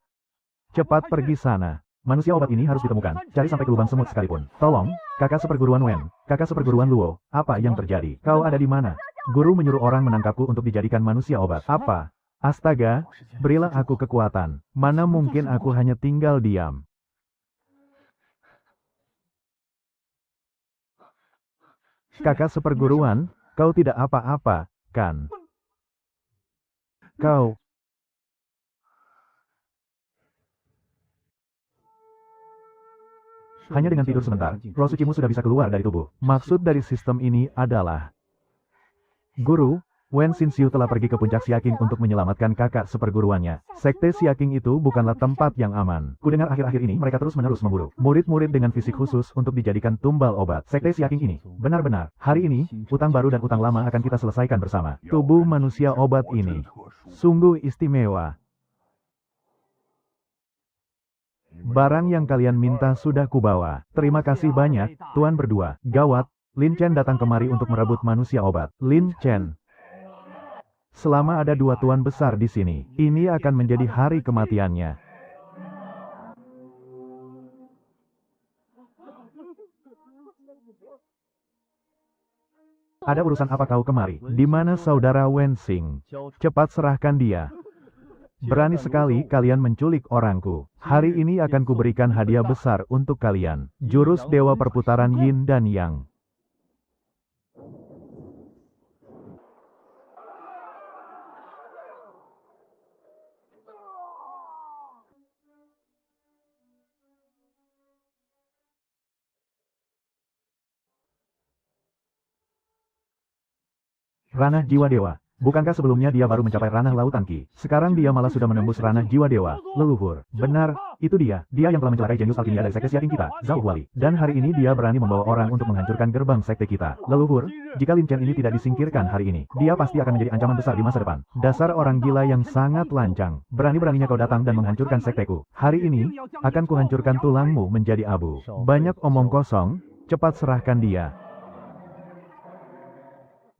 A: Cepat pergi sana. Manusia obat ini harus ditemukan. Cari sampai ke lubang semut sekalipun. Tolong, kakak seperguruan Wen, kakak seperguruan Luo, apa yang terjadi? Kau ada di mana? Guru menyuruh orang menangkapku untuk dijadikan manusia obat. Apa? Astaga, berilah aku kekuatan. Mana mungkin aku hanya tinggal diam. Kakak seperguruan, kau tidak apa-apa, kan? Kau. Hanya dengan tidur sebentar, roh sucimu sudah bisa keluar dari tubuh. Maksud dari sistem ini adalah... Guru, Wen Xingxiu telah pergi ke puncak Siaking untuk menyelamatkan kakak seperguruannya. Sekte Siaking itu bukanlah tempat yang aman. Kudengar akhir-akhir ini mereka terus-menerus memburu murid-murid dengan fisik khusus untuk dijadikan tumbal obat. Sekte Siaking ini, benar-benar, hari ini, utang baru dan utang lama akan kita selesaikan bersama. Tubuh manusia obat ini, sungguh istimewa. Barang yang kalian minta sudah kubawa. Terima kasih banyak, tuan berdua. Gawat, Lin Chen datang kemari untuk merebut manusia obat. Lin Chen. Selama ada 2 tuan besar di sini, ini akan menjadi hari kematiannya. Ada urusan apa kau kemari? Di mana saudara Wen Xing? Cepat serahkan dia. Berani sekali kalian menculik orangku. Hari ini akan kuberikan hadiah besar untuk kalian. Jurus Dewa Perputaran Yin dan Yang. Ranah Jiwa Dewa. Bukankah sebelumnya dia baru mencapai ranah Lautan Qi? Sekarang dia malah sudah menembus ranah Jiwa Dewa. Leluhur. Benar, itu dia. Dia yang telah mencelakai jenius alkimia dari sekte Siaking kita, Zhao Huali. Dan hari ini dia berani membawa orang untuk menghancurkan gerbang sekte kita. Leluhur, jika Lin Chen ini tidak disingkirkan hari ini, dia pasti akan menjadi ancaman besar di masa depan. Dasar orang gila yang sangat lancang. Berani-beraninya kau datang dan menghancurkan sekteku. Hari ini, akan kuhancurkan tulangmu menjadi abu. Banyak omong kosong, cepat serahkan dia.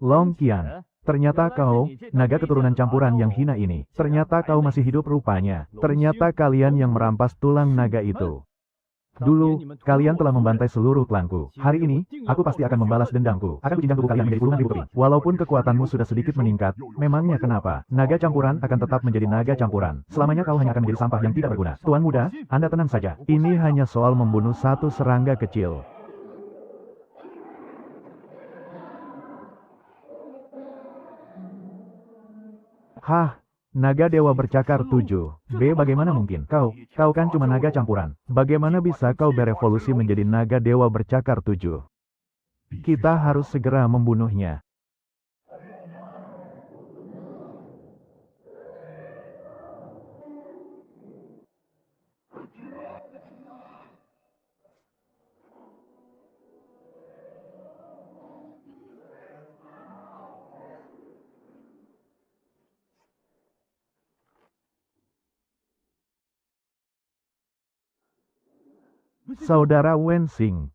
A: Long Qian. Ternyata kau, naga keturunan campuran yang hina ini. Ternyata kau masih hidup rupanya. Ternyata kalian yang merampas tulang naga itu. Dulu, kalian telah membantai seluruh klanku. Hari ini, aku pasti akan membalas dendamku. Akan kucinjang tubuh kalian menjadi puluhan ribu keping. Walaupun kekuatanmu sudah sedikit meningkat, memangnya kenapa? Naga campuran akan tetap menjadi naga campuran. Selamanya kau hanya akan menjadi sampah yang tidak berguna. Tuan muda, Anda tenang saja. Ini hanya soal membunuh satu serangga kecil. Hah, naga dewa bercakar 7. Bagaimana mungkin? Kau kan cuma naga campuran. Bagaimana bisa kau berevolusi menjadi naga dewa bercakar 7? Kita harus segera membunuhnya. Saudara Wen Xing.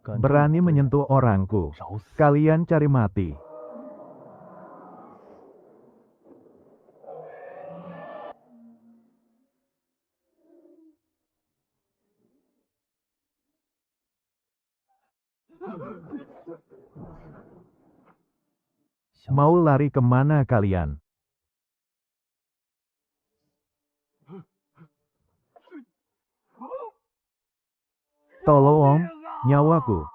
A: Berani menyentuh orangku. Kalian cari mati. Mau lari kemana kalian? Tolong, nyawaku.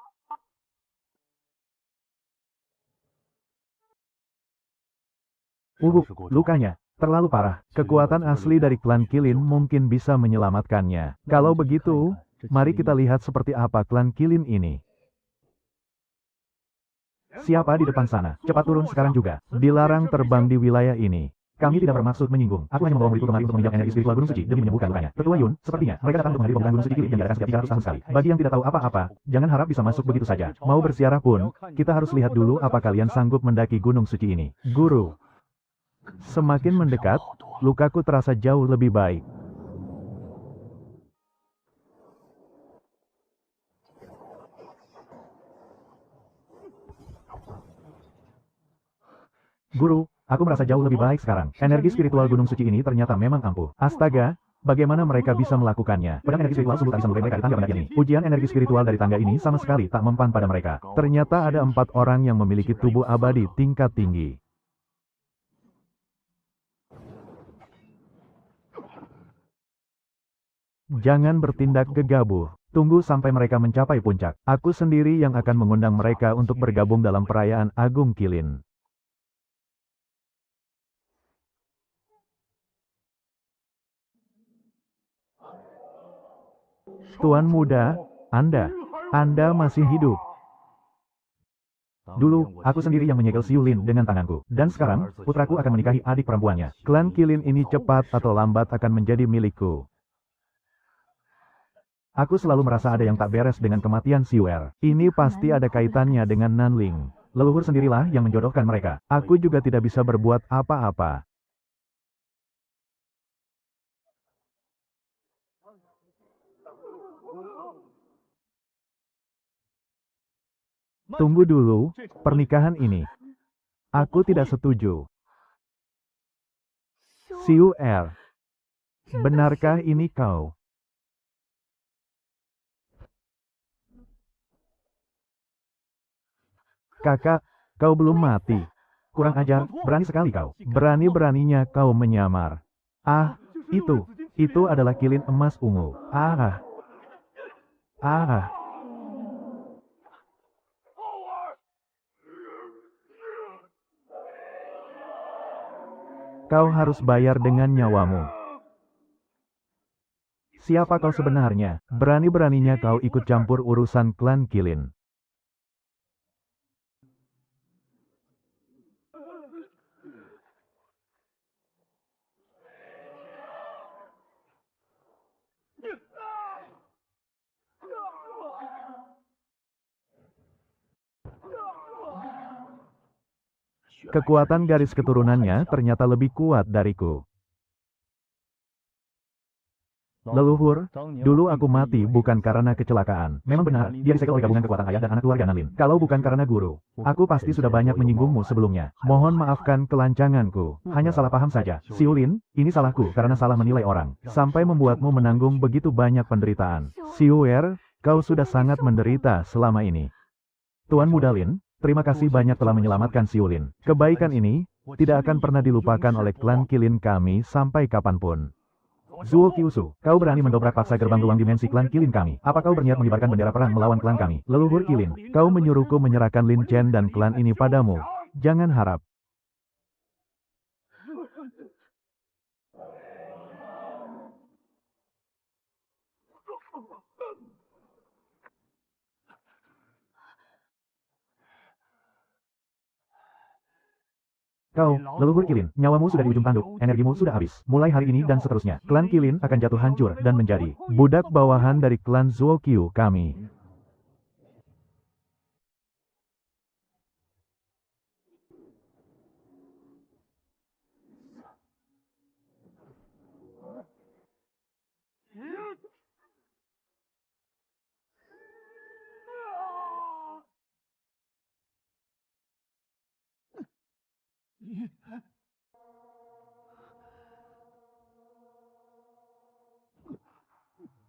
A: Lukanya terlalu parah. Kekuatan asli dari klan Qilin mungkin bisa menyelamatkannya. Kalau begitu, mari kita lihat seperti apa klan Qilin ini. Siapa di depan sana? Cepat turun sekarang juga. Dilarang terbang di wilayah ini. Kami tidak bermaksud menyinggung. Aku hanya membawa muridku kemari untuk meminjam energi spiritual Gunung Suci demi menyembuhkan lukanya. Tetua Yun, sepertinya mereka datang untuk menghadiri pembukaan Gunung Suci Qilin yang diadakan setiap 300 tahun sekali. Bagi yang tidak tahu apa-apa, jangan harap bisa masuk begitu saja. Mau bersiarah pun, kita harus lihat dulu apa kalian sanggup mendaki Gunung Suci ini. Guru. Semakin mendekat, lukaku terasa jauh lebih baik. Guru, aku merasa jauh lebih baik sekarang. Energi spiritual Gunung Suci ini ternyata memang ampuh. Astaga, bagaimana mereka bisa melakukannya? Pedang energi spiritual sungguh tak bisa melukai mereka di tangga pendakian ini. Ujian energi spiritual dari tangga ini sama sekali tak mempan pada mereka. Ternyata ada 4 orang yang memiliki tubuh abadi tingkat tinggi. Jangan bertindak gegabah. Tunggu sampai mereka mencapai puncak. Aku sendiri yang akan mengundang mereka untuk bergabung dalam perayaan Agung Qilin. Tuan muda, Anda masih hidup. Dulu, aku sendiri yang menyegel Siulin dengan tanganku. Dan sekarang, putraku akan menikahi adik perempuannya. Klan Qilin ini cepat atau lambat akan menjadi milikku. Aku selalu merasa ada yang tak beres dengan kematian Siuer. Ini pasti ada kaitannya dengan Nanling. Leluhur sendirilah yang menjodohkan mereka. Aku juga tidak bisa berbuat apa-apa. Tunggu dulu, pernikahan ini. Aku tidak setuju. Siuer, benarkah ini kau? Kakak, kau belum mati. Kurang ajar, berani sekali kau. Berani-beraninya kau menyamar. Ah, itu adalah Qilin emas ungu. Ah. Kau harus bayar dengan nyawamu. Siapa kau sebenarnya? Berani-beraninya kau ikut campur urusan klan Qilin. Kekuatan garis keturunannya ternyata lebih kuat dariku. Leluhur, dulu aku mati bukan karena kecelakaan. Memang benar, dia disegel oleh gabungan kekuatan ayah dan anak keluarga Nanlin. Kalau bukan karena guru, aku pasti sudah banyak menyinggungmu sebelumnya. Mohon maafkan kelancanganku. Hanya salah paham saja. Siulin, ini salahku karena salah menilai orang. Sampai membuatmu menanggung begitu banyak penderitaan. Siuer, kau sudah sangat menderita selama ini. Tuan Muda Lin, terima kasih banyak telah menyelamatkan Siulin. Kebaikan ini tidak akan pernah dilupakan oleh klan Qilin kami sampai kapanpun. Zuo Kyusu, kau berani mendobrak paksa gerbang ruang dimensi klan Qilin kami. Apa kau berniat mengibarkan bendera perang melawan klan kami? Leluhur Qilin, kau menyuruhku menyerahkan Lin Chen dan klan ini padamu. Jangan harap. Kau, leluhur Qilin, nyawamu sudah di ujung tanduk, energimu sudah habis. Mulai hari ini dan seterusnya, klan Qilin akan jatuh hancur dan menjadi budak bawahan dari klan Zuokyu kami.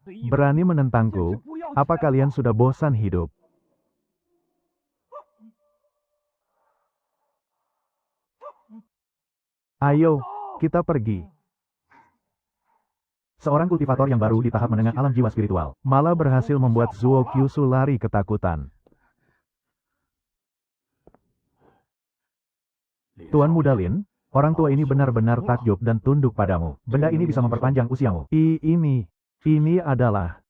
A: Berani menentangku? Apa kalian sudah bosan hidup? Ayo, kita pergi. Seorang kultivator yang baru di tahap menengah alam jiwa spiritual, malah berhasil membuat Zuo Kyushu lari ketakutan. Tuan Muda Lin, orang tua ini benar-benar takjub dan tunduk padamu. Benda ini bisa memperpanjang usiamu. Ini adalah...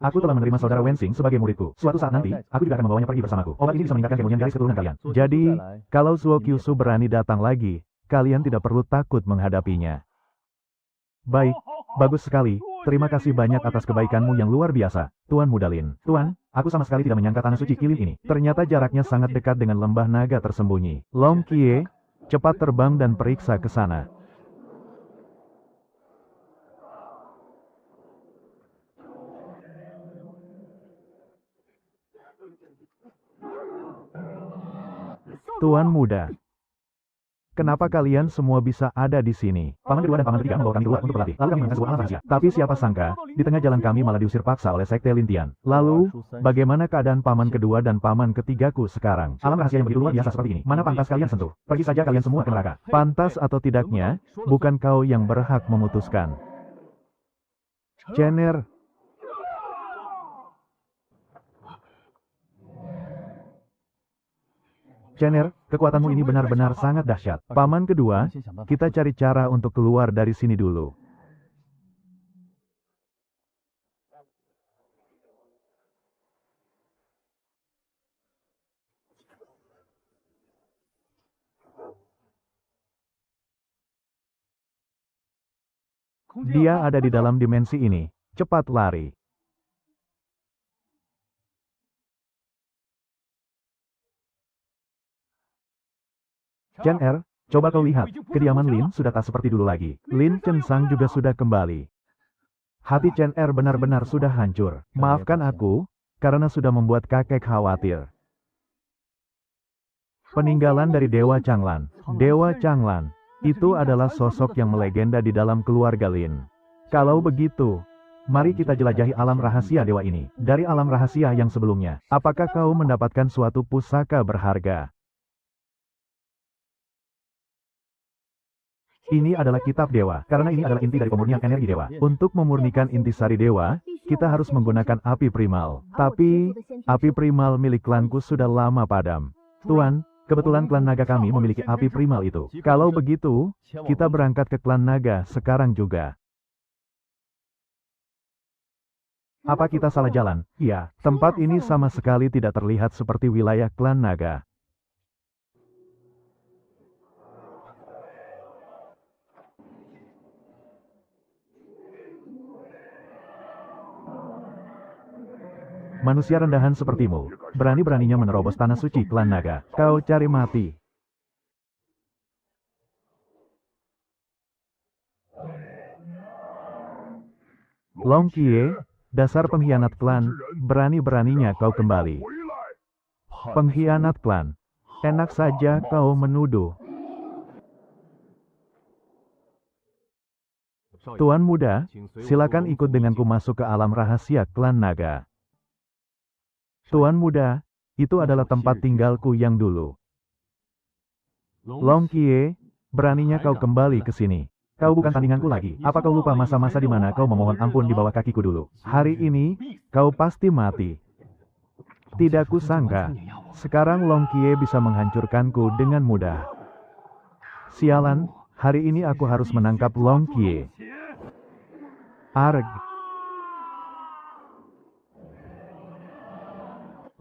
A: Aku telah menerima saudara Wensing sebagai muridku. Suatu saat nanti, aku juga akan membawanya pergi bersamaku. Obat ini bisa meningkatkan kemunyan garis keturunan kalian. Jadi, kalau Zuo Kyushu berani datang lagi, kalian tidak perlu takut menghadapinya. Baik, bagus sekali. Terima kasih banyak atas kebaikanmu yang luar biasa, Tuan Muda Lin. Tuan, aku sama sekali tidak menyangka tanah suci Kilin ini. Ternyata jaraknya sangat dekat dengan lembah naga tersembunyi. Long Kie, cepat terbang dan periksa ke sana. Tuan Muda, kenapa kalian semua bisa ada di sini? Paman kedua dan paman ketiga membawa kami keluar untuk berlatih. Lalu kami menemukan sebuah alam rahasia. Tapi siapa sangka, di tengah jalan kami malah diusir paksa oleh Sekte Lintian. Lalu, bagaimana keadaan paman kedua dan paman ketigaku sekarang? Alam rahasia yang begitu luar biasa seperti ini. Mana pantas kalian sentuh? Pergi saja kalian semua ke neraka. Pantas atau tidaknya, bukan kau yang berhak memutuskan. Cener. Cener, kekuatanmu ini benar-benar sangat dahsyat. Paman kedua, kita cari cara untuk keluar dari sini dulu. Dia ada di dalam dimensi ini. Cepat lari. Chen Er, coba kau lihat, kediaman Lin sudah tak seperti dulu lagi. Lin Chen Sang juga sudah kembali. Hati Chen Er benar-benar sudah hancur. Maafkan aku, karena sudah membuat kakek khawatir. Peninggalan dari Dewa Changlan. Dewa Changlan, itu adalah sosok yang melegenda di dalam keluarga Lin. Kalau begitu, mari kita jelajahi alam rahasia dewa ini. Dari alam rahasia yang sebelumnya, apakah kau mendapatkan suatu pusaka berharga? Ini adalah kitab dewa, karena ini adalah inti dari pemurnian energi dewa. Untuk memurnikan intisari dewa, kita harus menggunakan api primal. Tapi, api primal milik klanku sudah lama padam. Tuan, kebetulan klan naga kami memiliki api primal itu. Kalau begitu, kita berangkat ke klan naga sekarang juga. Apa kita salah jalan? Iya, tempat ini sama sekali tidak terlihat seperti wilayah klan naga. Manusia rendahan sepertimu, berani-beraninya menerobos tanah suci klan naga. Kau cari mati. Long Kie, dasar pengkhianat klan, berani-beraninya kau kembali. Pengkhianat klan, enak saja kau menuduh. Tuan Muda, silakan ikut denganku masuk ke alam rahasia klan naga. Tuan Muda, itu adalah tempat tinggalku yang dulu. Long Kie, beraninya kau kembali ke sini. Kau bukan tandinganku lagi. Apa kau lupa masa-masa di mana kau memohon ampun di bawah kakiku dulu? Hari ini, kau pasti mati. Tidak kusangka, sekarang Long Kie bisa menghancurkanku dengan mudah. Sialan, hari ini aku harus menangkap Long Kie. Arg.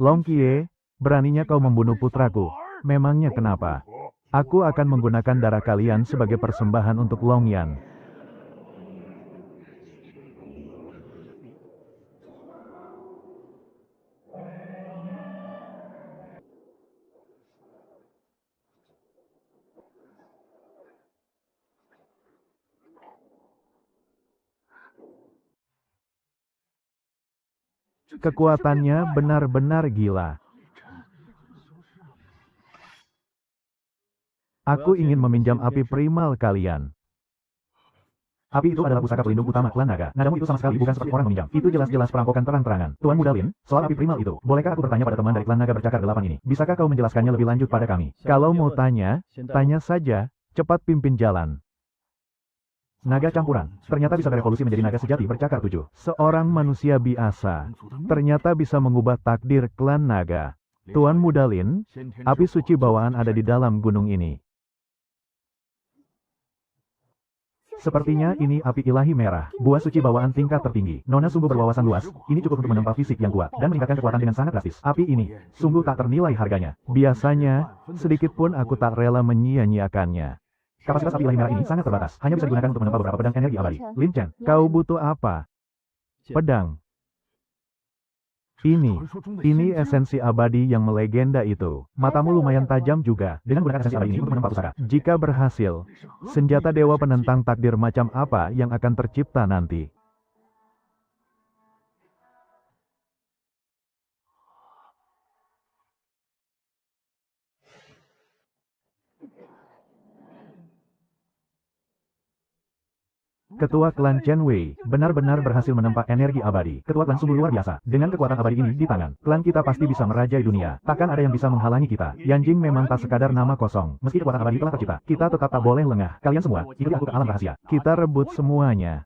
A: Long Kie, beraninya kau membunuh putraku. Memangnya kenapa? Aku akan menggunakan darah kalian sebagai persembahan untuk Long Yan. Kekuatannya benar-benar gila. Aku ingin meminjam api primal kalian. Api itu adalah pusaka pelindung utama klan naga. Nadamu itu sama sekali bukan seperti orang meminjam. Itu jelas-jelas perampokan terang-terangan. Tuan Muda Lin, soal api primal itu, bolehkah aku bertanya pada teman dari klan naga bercakar 8 ini? Bisakah kau menjelaskannya lebih lanjut pada kami? Kalau mau tanya, tanya saja. Cepat pimpin jalan. Naga campuran, ternyata bisa berevolusi menjadi naga sejati bercakar 7. Seorang manusia biasa, ternyata bisa mengubah takdir klan naga. Tuan Muda Lin, api suci bawaan ada di dalam gunung ini. Sepertinya ini api ilahi merah, buah suci bawaan tingkat tertinggi. Nona sungguh berwawasan luas, ini cukup untuk menempa fisik yang kuat, dan meningkatkan kekuatan dengan sangat drastis. Api ini, sungguh tak ternilai harganya. Biasanya, sedikit pun aku tak rela menyia-nyiakannya. Kapasitas api ilahi merah ini sangat terbatas, hanya bisa digunakan untuk menempa beberapa pedang energi abadi. Lin Chen, kau butuh apa? Pedang. Ini esensi abadi yang melegenda itu. Matamu lumayan tajam juga, dengan menggunakan esensi abadi ini untuk menempa pusaka. Jika berhasil, senjata dewa penentang takdir macam apa yang akan tercipta nanti? Ketua klan Chen Wei benar-benar berhasil menempa energi abadi. Ketua klan sungguh luar biasa. Dengan kekuatan abadi ini di tangan, klan kita pasti bisa merajai dunia. Takkan ada yang bisa menghalangi kita. Yanjing memang tak sekadar nama kosong. Meski kekuatan abadi telah tercipta, kita tetap tak boleh lengah. Kalian semua, ikuti aku ke alam rahasia. Kita rebut semuanya.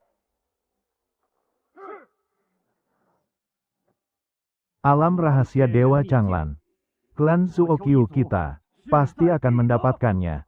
A: Alam rahasia Dewa Changlan. Klan Suokyu kita pasti akan mendapatkannya.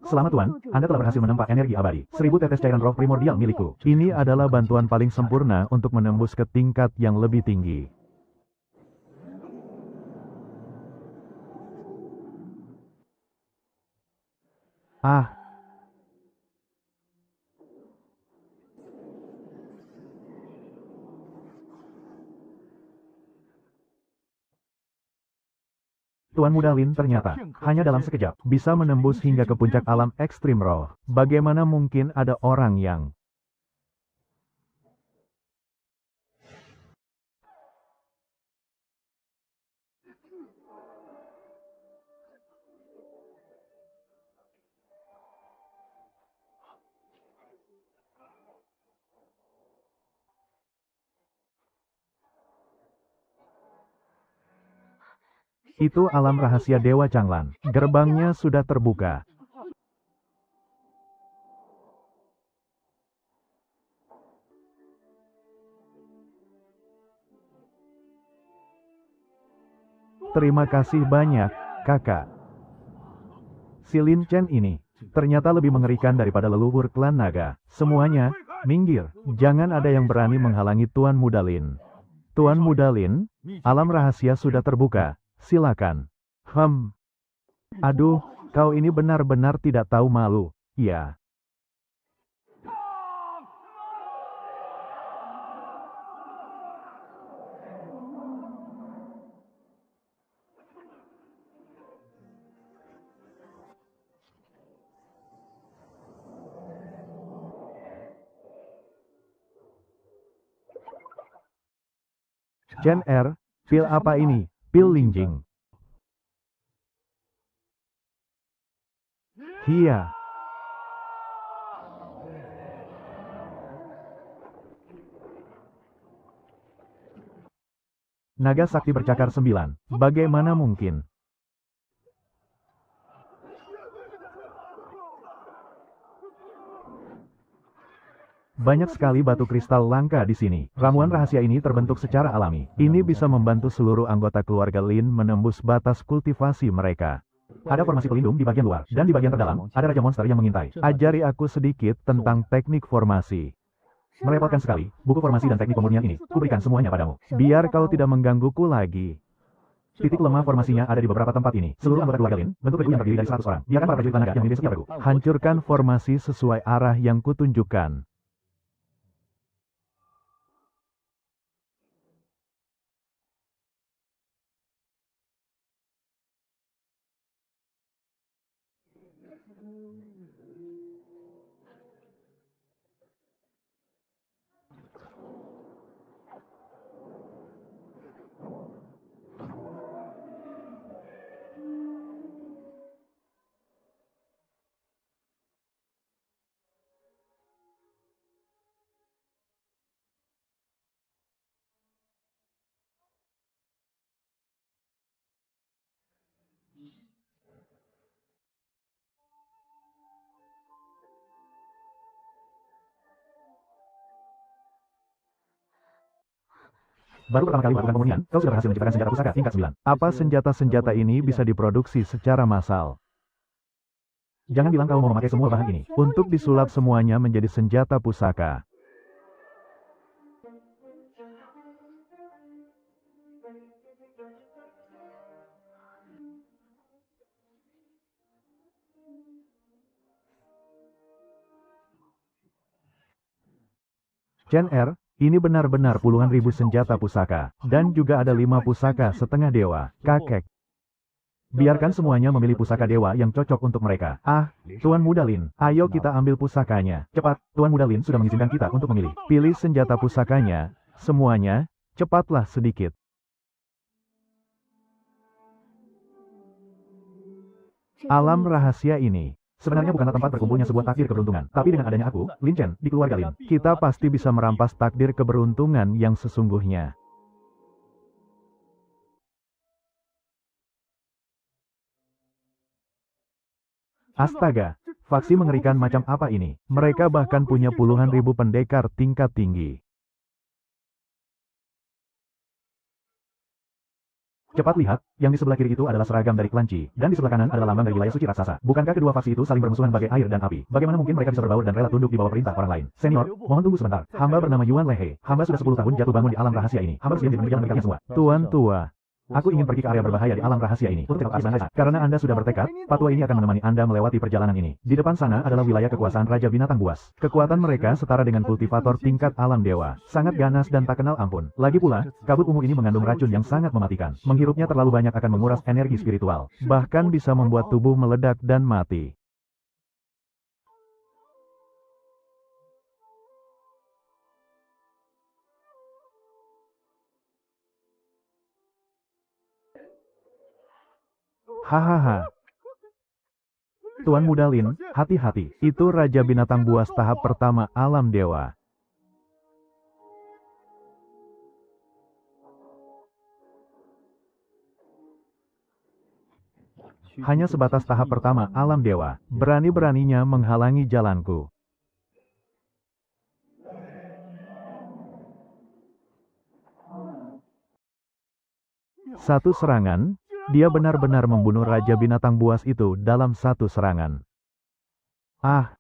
A: Selamat Tuan, Anda telah berhasil menempa energi abadi. 1000 tetes cairan roh primordial milikku. Ini adalah bantuan paling sempurna untuk menembus ke tingkat yang lebih tinggi. Ah, Tuan Muda Lin ternyata, hanya dalam sekejap, bisa menembus hingga ke puncak alam ekstrim roh. Bagaimana mungkin ada orang yang... Itu alam rahasia Dewa Changlan. Gerbangnya sudah terbuka. Terima kasih banyak, kakak. Si Lin Chen ini, ternyata lebih mengerikan daripada leluhur klan naga. Semuanya, minggir. Jangan ada yang berani menghalangi Tuan Muda Lin. Tuan Muda Lin, alam rahasia sudah terbuka. Silakan. Aduh, kau ini benar-benar tidak tahu malu. Ya. Chen Er, pil apa ini? Pil Lingjing. Iya. Naga Sakti bercakar 9. Bagaimana mungkin? Banyak sekali batu kristal langka di sini. Ramuan rahasia ini terbentuk secara alami. Ini bisa membantu seluruh anggota keluarga Lin menembus batas kultivasi mereka. Ada formasi pelindung di bagian luar, dan di bagian terdalam, ada Raja Monster yang mengintai. Ajari aku sedikit tentang teknik formasi. Merepotkan sekali, buku formasi dan teknik pemurnian ini, kuberikan semuanya padamu. Biar kau tidak menggangguku lagi. Titik lemah formasinya ada di beberapa tempat ini. Seluruh anggota keluarga Lin, bentuk regu yang terdiri dari 100 orang. Biarkan para prajurit naga yang memiliki setiap regu. Hancurkan formasi sesuai arah yang kutunjukkan. Baru pertama kali melakukan pemurnian, kau sudah berhasil menciptakan senjata pusaka tingkat 9. Apa senjata-senjata ini bisa diproduksi secara massal? Jangan bilang kau mau memakai semua bahan ini untuk disulap semuanya menjadi senjata pusaka. Chen R, ini benar-benar puluhan ribu senjata pusaka, dan juga ada 5 pusaka setengah dewa, kakek. Biarkan semuanya memilih pusaka dewa yang cocok untuk mereka. Ah, Tuan Muda Lin, ayo kita ambil pusakanya. Cepat, Tuan Muda Lin sudah mengizinkan kita untuk memilih. Pilih senjata pusakanya, semuanya, cepatlah sedikit. Alam rahasia ini sebenarnya bukanlah tempat berkumpulnya sebuah takdir keberuntungan. Tapi dengan adanya aku, Lin Chen, di keluarga Lin, kita pasti bisa merampas takdir keberuntungan yang sesungguhnya. Astaga, faksi mengerikan macam apa ini? Mereka bahkan punya puluhan ribu pendekar tingkat tinggi. Cepat lihat, yang di sebelah kiri itu adalah seragam dari klan Qi, dan di sebelah kanan adalah lambang dari wilayah suci raksasa. Bukankah kedua faksi itu saling bermusuhan bagai air dan api? Bagaimana mungkin mereka bisa berbaur dan rela tunduk di bawah perintah orang lain? Senior, mohon tunggu sebentar. Hamba bernama Yuan Lehe. Hamba sudah 10 tahun jatuh bangun di alam rahasia ini. Hamba bersedia menjadi jalan semua. Tuan tua. Aku ingin pergi ke area berbahaya di alam rahasia ini untuk tetap karena Anda sudah bertekad, fatwa ini akan menemani Anda melewati perjalanan ini. Di depan sana adalah wilayah kekuasaan Raja Binatang Buas. Kekuatan mereka setara dengan kultivator tingkat alam dewa. Sangat ganas dan tak kenal ampun. Lagi pula, kabut ungu ini mengandung racun yang sangat mematikan. Menghirupnya terlalu banyak akan menguras energi spiritual. Bahkan bisa membuat tubuh meledak dan mati. Hahaha. Tuan Muda Lin, hati-hati. Itu Raja Binatang Buas tahap pertama alam dewa. Hanya sebatas tahap pertama alam dewa. Berani-beraninya menghalangi jalanku. Satu serangan. Dia benar-benar membunuh Raja Binatang Buas itu dalam satu serangan. Ah.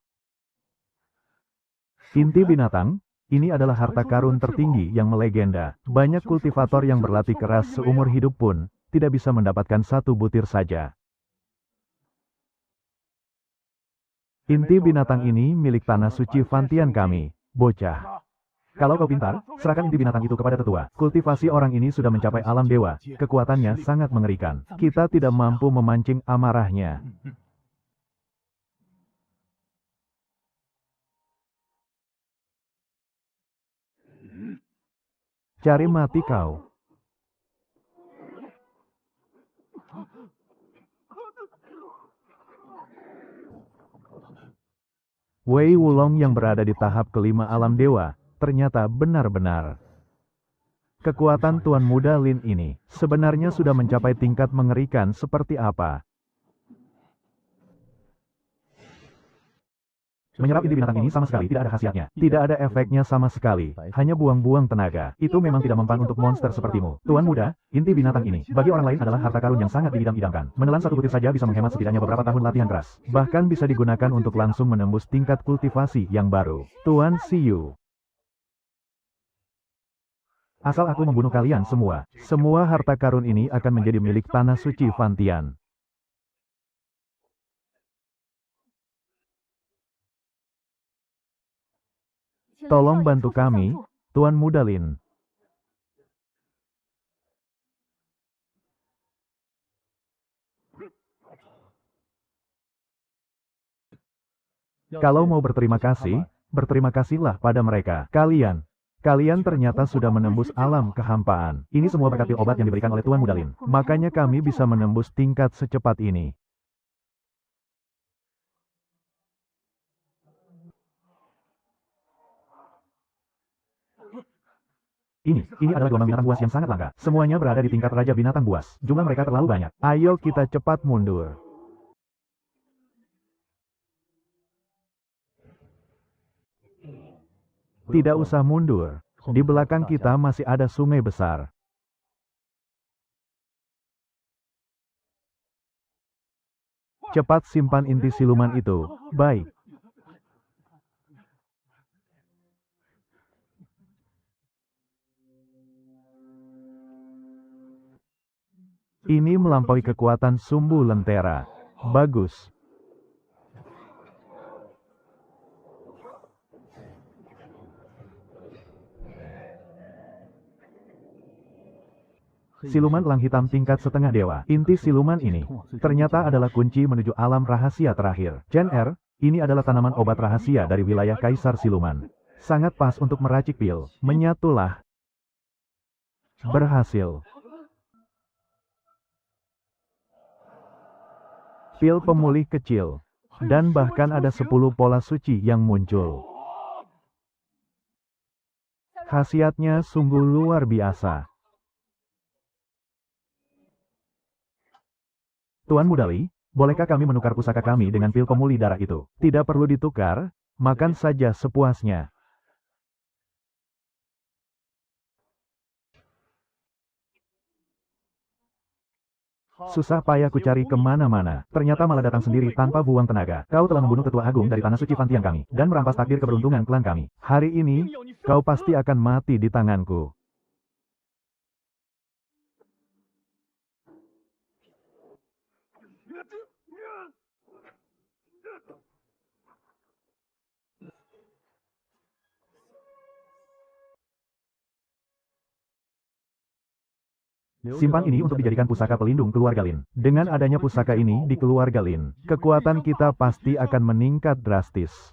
A: Inti binatang, ini adalah harta karun tertinggi yang melegenda. Banyak kultivator yang berlatih keras seumur hidup pun, tidak bisa mendapatkan satu butir saja. Inti binatang ini milik tanah suci Fantian kami, bocah. Kalau kau pintar, serahkan inti binatang itu kepada tetua. Kultivasi orang ini sudah mencapai alam dewa. Kekuatannya sangat mengerikan. Kita tidak mampu memancing amarahnya. Cari mati kau. Wei Wulong yang berada di tahap kelima alam dewa, ternyata benar-benar. Kekuatan Tuan Muda Lin ini sebenarnya sudah mencapai tingkat mengerikan seperti apa. Menyerap inti binatang ini sama sekali tidak ada khasiatnya. Tidak ada efeknya sama sekali. Hanya buang-buang tenaga. Itu memang tidak mempan untuk monster sepertimu. Tuan Muda, inti binatang ini bagi orang lain adalah harta karun yang sangat diidam-idamkan. Menelan satu butir saja bisa menghemat setidaknya beberapa tahun latihan keras. Bahkan bisa digunakan untuk langsung menembus tingkat kultivasi yang baru. Tuan Siyu. Asal aku membunuh kalian semua, semua harta karun ini akan menjadi milik tanah suci Fantian. Tolong bantu kami, Tuan Muda Lin. Kalau mau berterima kasih, berterima kasihlah pada mereka. Kalian ternyata sudah menembus alam kehampaan. Ini semua berkat pil obat yang diberikan oleh Tuan Muda Lin. Makanya kami bisa menembus tingkat secepat ini. Ini adalah gelombang binatang buas yang sangat langka. Semuanya berada di tingkat Raja Binatang Buas. Jumlah mereka terlalu banyak. Ayo kita cepat mundur. Tidak usah mundur. Di belakang kita masih ada sungai besar. Cepat simpan inti siluman itu. Baik. Ini melampaui kekuatan sumbu lentera. Bagus. Siluman elang hitam tingkat setengah dewa. Inti siluman ini ternyata adalah kunci menuju alam rahasia terakhir. Chen Er, ini adalah tanaman obat rahasia dari wilayah Kaisar Siluman. Sangat pas untuk meracik pil. Menyatulah. Berhasil. Pil pemulih kecil. Dan bahkan ada 10 pola suci yang muncul. Khasiatnya sungguh luar biasa. Tuan Mudali, bolehkah kami menukar pusaka kami dengan pil pemulih darah itu? Tidak perlu ditukar, makan saja sepuasnya. Susah payah ku cari kemana-mana, ternyata malah datang sendiri tanpa buang tenaga. Kau telah membunuh ketua agung dari tanah suci Fantian kami, dan merampas takdir keberuntungan klan kami. Hari ini, kau pasti akan mati di tanganku. Simpan ini untuk dijadikan pusaka pelindung keluarga Lin. Dengan adanya pusaka ini di keluarga Lin, kekuatan kita pasti akan meningkat drastis.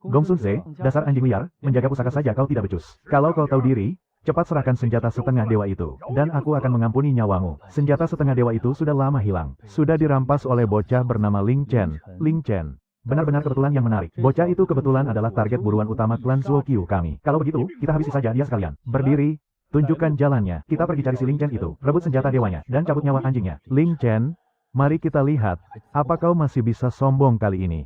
A: Gong Sun Ze, dasar anjing liar, menjaga pusaka saja kau tidak becus. Kalau kau tahu diri, cepat serahkan senjata setengah dewa itu, dan aku akan mengampuni nyawamu. Senjata setengah dewa itu sudah lama hilang. Sudah dirampas oleh bocah bernama Ling Chen. Ling Chen. Benar-benar kebetulan yang menarik. Bocah itu kebetulan adalah target buruan utama klan Zuokyu kami. Kalau begitu, kita habisi saja dia sekalian. Berdiri, tunjukkan jalannya. Kita pergi cari si Ling Chen itu, rebut senjata dewanya, dan cabut nyawa anjingnya. Ling Chen, mari kita lihat, apa kau masih bisa sombong kali ini?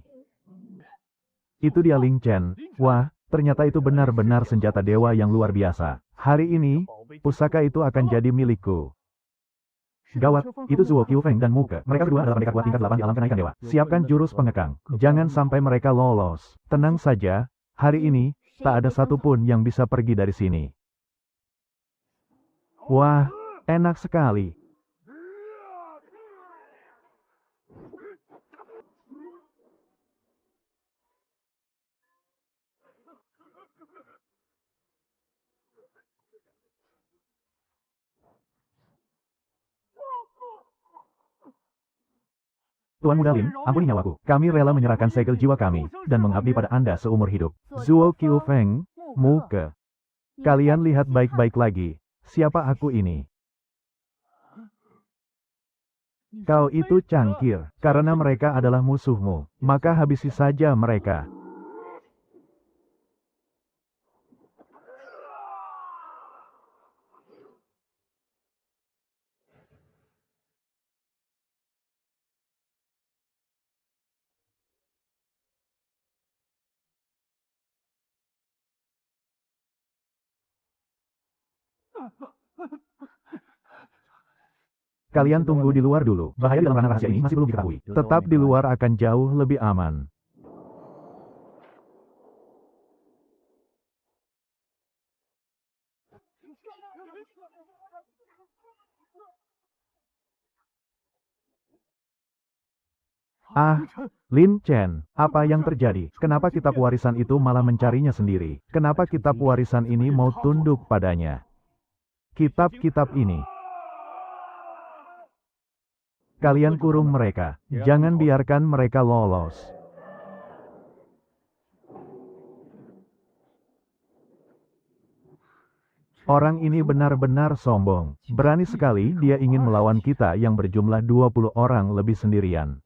A: Itu dia Ling Chen. Wah, ternyata itu benar-benar senjata dewa yang luar biasa. Hari ini, pusaka itu akan jadi milikku. Gawat, itu Zuo Qiufeng dan Muke. Mereka berdua adalah pendekar kuat tingkat 8 di alam kenaikan dewa. Siapkan jurus pengekang. Jangan sampai mereka lolos. Tenang saja, hari ini, tak ada satupun yang bisa pergi dari sini. Wah, enak sekali. Tuan Muda Lin, ampuni nyawaku. Kami rela menyerahkan segel jiwa kami, dan mengabdi pada Anda seumur hidup. Zuo Qiufeng, Muke. Kalian lihat baik-baik lagi. Siapa aku ini? Kau itu cangkir, karena mereka adalah musuhmu. Maka habisi saja mereka. Kalian tunggu di luar dulu. Bahaya di dalam ranah rahasia ini masih belum diketahui. Tetap di luar akan jauh lebih aman. Ah, Lin Chen, apa yang terjadi? Kenapa kitab warisan itu malah mencarinya sendiri? Kenapa kitab warisan ini mau tunduk padanya? Kitab-kitab ini. Kalian kurung mereka. Jangan biarkan mereka lolos. Orang ini benar-benar sombong. Berani sekali dia ingin melawan kita yang berjumlah 20 orang lebih sendirian.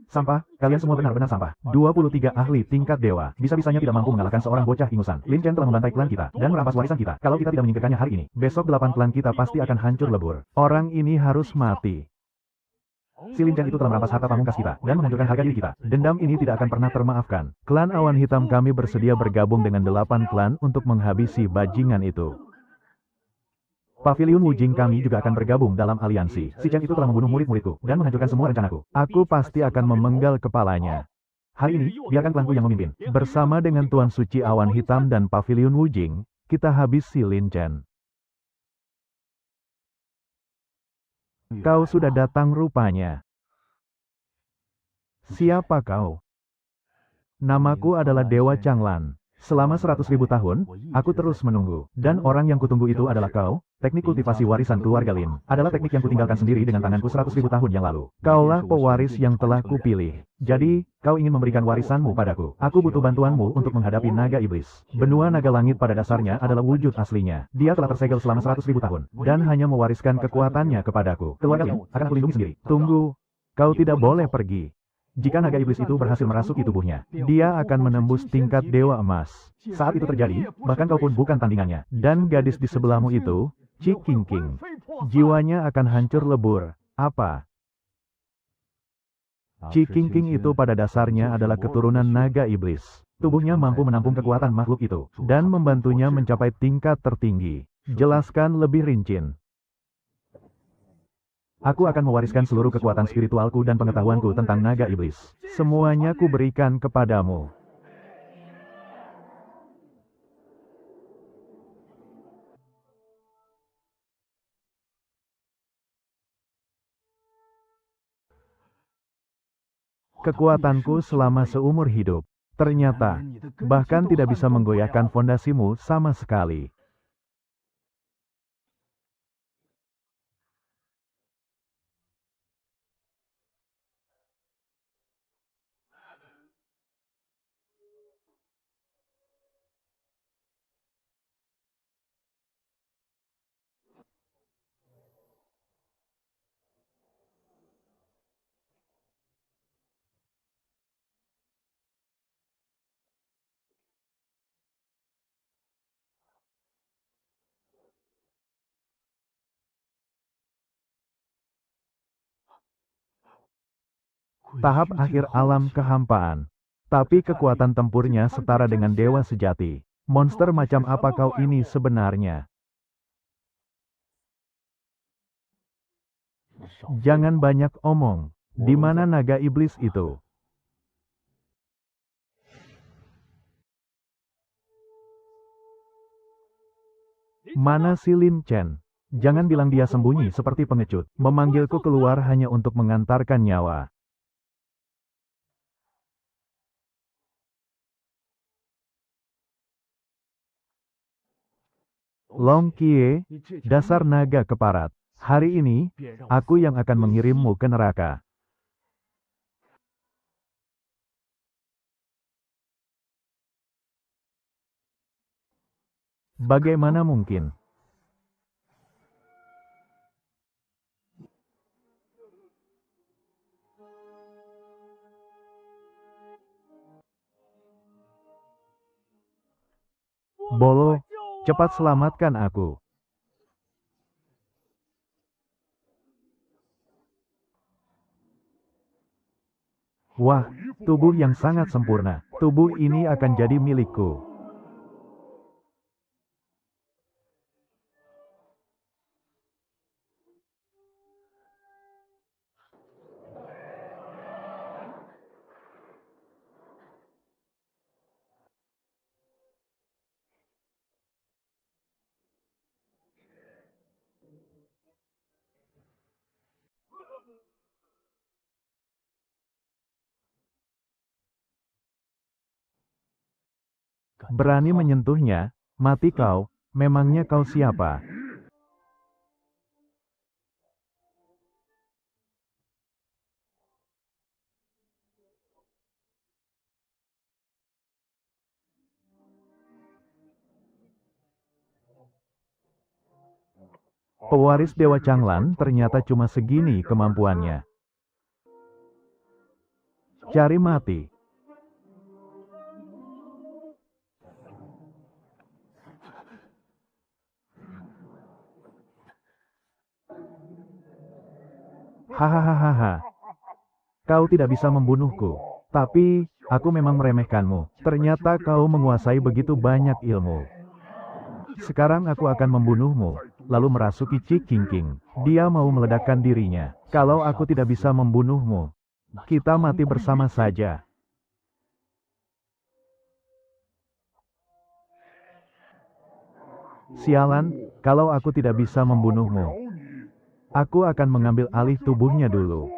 A: Sampah, kalian semua benar-benar sampah. 23 ahli tingkat dewa, bisa-bisanya tidak mampu mengalahkan seorang bocah ingusan. Lin Chen telah membantai klan kita, dan merampas warisan kita. Kalau kita tidak menyingkirkannya hari ini, besok 8 klan kita pasti akan hancur lebur. Orang ini harus mati. Si Lin Chen itu telah merampas harta pamungkas kita, dan menghancurkan harga diri kita. Dendam ini tidak akan pernah termaafkan. Klan Awan Hitam kami bersedia bergabung dengan 8 klan untuk menghabisi bajingan itu. Pavilion Wujing kami juga akan bergabung dalam aliansi. Si Chen itu telah membunuh murid-muridku dan menghancurkan semua rencanaku. Aku pasti akan memenggal kepalanya. Hari ini, biarkan klanku yang memimpin. Bersama dengan Tuan Suci Awan Hitam dan Pavilion Wujing, kita habis si Lin Chen. Kau sudah datang rupanya. Siapa kau? Namaku adalah Dewa Changlan. Selama 100.000 tahun, aku terus menunggu. Dan orang yang kutunggu itu adalah kau. Teknik kultivasi warisan keluarga Lin adalah teknik yang kutinggalkan sendiri dengan tanganku 100.000 tahun yang lalu. Kaulah pewaris yang telah kupilih. Jadi, kau ingin memberikan warisanmu padaku. Aku butuh bantuanmu untuk menghadapi naga iblis. Benua naga langit pada dasarnya adalah wujud aslinya. Dia telah tersegel selama 100.000 tahun, dan hanya mewariskan kekuatannya kepadaku. Keluarga Lin akan aku lindungi sendiri. Tunggu, kau tidak boleh pergi. Jika naga iblis itu berhasil merasuki tubuhnya, dia akan menembus tingkat dewa emas. Saat itu terjadi, bahkan kau pun bukan tandingannya. Dan gadis di sebelahmu itu, Chi King King, jiwanya akan hancur lebur. Apa? Chi King King itu pada dasarnya adalah keturunan naga iblis. Tubuhnya mampu menampung kekuatan makhluk itu, dan membantunya mencapai tingkat tertinggi. Jelaskan lebih rinci. Aku akan mewariskan seluruh kekuatan spiritualku dan pengetahuanku tentang naga iblis. Semuanya kuberikan kepadamu. Kekuatanku selama seumur hidup. Ternyata, bahkan tidak bisa menggoyahkan fondasimu sama sekali. Tahap akhir alam kehampaan. Tapi kekuatan tempurnya setara dengan dewa sejati. Monster macam apa kau ini sebenarnya? Jangan banyak omong. Di mana naga iblis itu? Mana si Lin Chen? Jangan bilang dia sembunyi seperti pengecut. Memanggilku keluar hanya untuk mengantarkan nyawa. Long Kie, dasar naga keparat. Hari ini, aku yang akan mengirimmu ke neraka. Bagaimana mungkin? Bolo, cepat selamatkan aku. Wah, tubuh yang sangat sempurna. Tubuh ini akan jadi milikku. Berani menyentuhnya? Mati kau, memangnya kau siapa? Pewaris Dewa Changlan ternyata cuma segini kemampuannya. Cari mati. Hahaha. Kau tidak bisa membunuhku. Tapi, aku memang meremehkanmu. Ternyata kau menguasai begitu banyak ilmu. Sekarang aku akan membunuhmu. Lalu merasuki Cikingking. Dia mau meledakkan dirinya. Kalau aku tidak bisa membunuhmu, kita mati bersama saja. Sialan, kalau aku tidak bisa membunuhmu, aku akan mengambil alih tubuhnya dulu.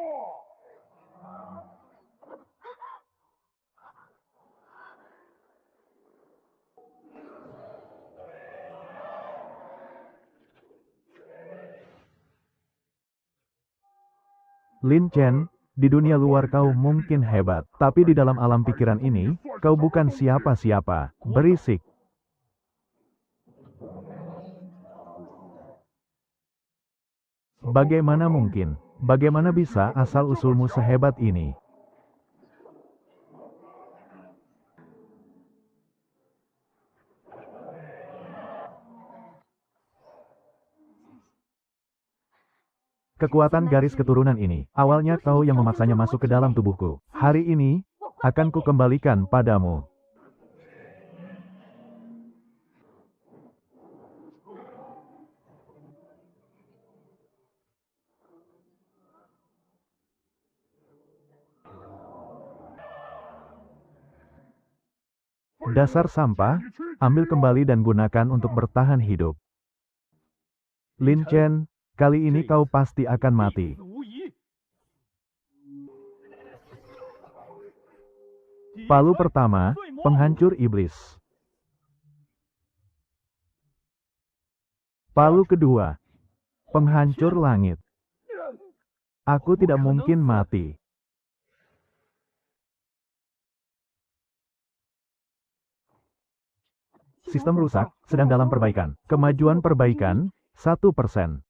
A: Lin Chen, di dunia luar kau mungkin hebat, tapi di dalam alam pikiran ini, kau bukan siapa-siapa. Berisik. Bagaimana mungkin? Bagaimana bisa asal-usulmu sehebat ini? Kekuatan garis keturunan ini, awalnya kau yang memaksanya masuk ke dalam tubuhku. Hari ini, akan kukembalikan padamu. Dasar sampah, ambil kembali dan gunakan untuk bertahan hidup. Lin Chen, kali ini kau pasti akan mati. Palu pertama, penghancur iblis. Palu kedua, penghancur langit. Aku tidak mungkin mati. Sistem rusak, sedang dalam perbaikan. Kemajuan perbaikan, 1%.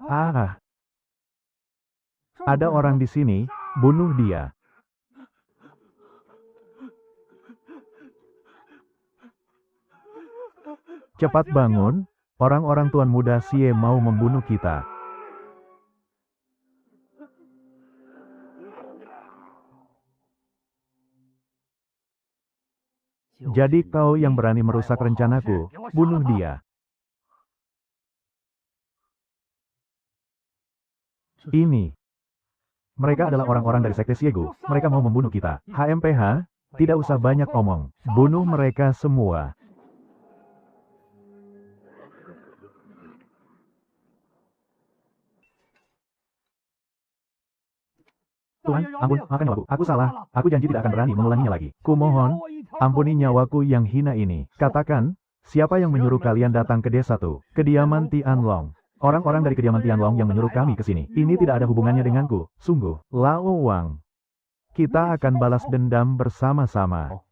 A: Ah, ada orang di sini, bunuh dia. Cepat bangun, orang-orang Tuan Muda Xie mau membunuh kita. Jadi kau yang berani merusak rencanaku, bunuh dia. Ini. Mereka adalah orang-orang dari Sekte Siegu. Mereka mau membunuh kita. HMPH, tidak usah banyak omong. Bunuh mereka semua. Tuhan, ampun, maafkan nyawaku. Aku salah. Aku janji tidak akan berani mengulanginya lagi. Kumohon, ampuni nyawaku yang hina ini. Katakan, siapa yang menyuruh kalian datang ke desa tu? Kediaman Tianlong. Orang-orang dari kediaman Tianlong yang menyuruh kami ke sini. Ini tidak ada hubungannya denganku. Sungguh, Lao Wang. Kita akan balas dendam bersama-sama.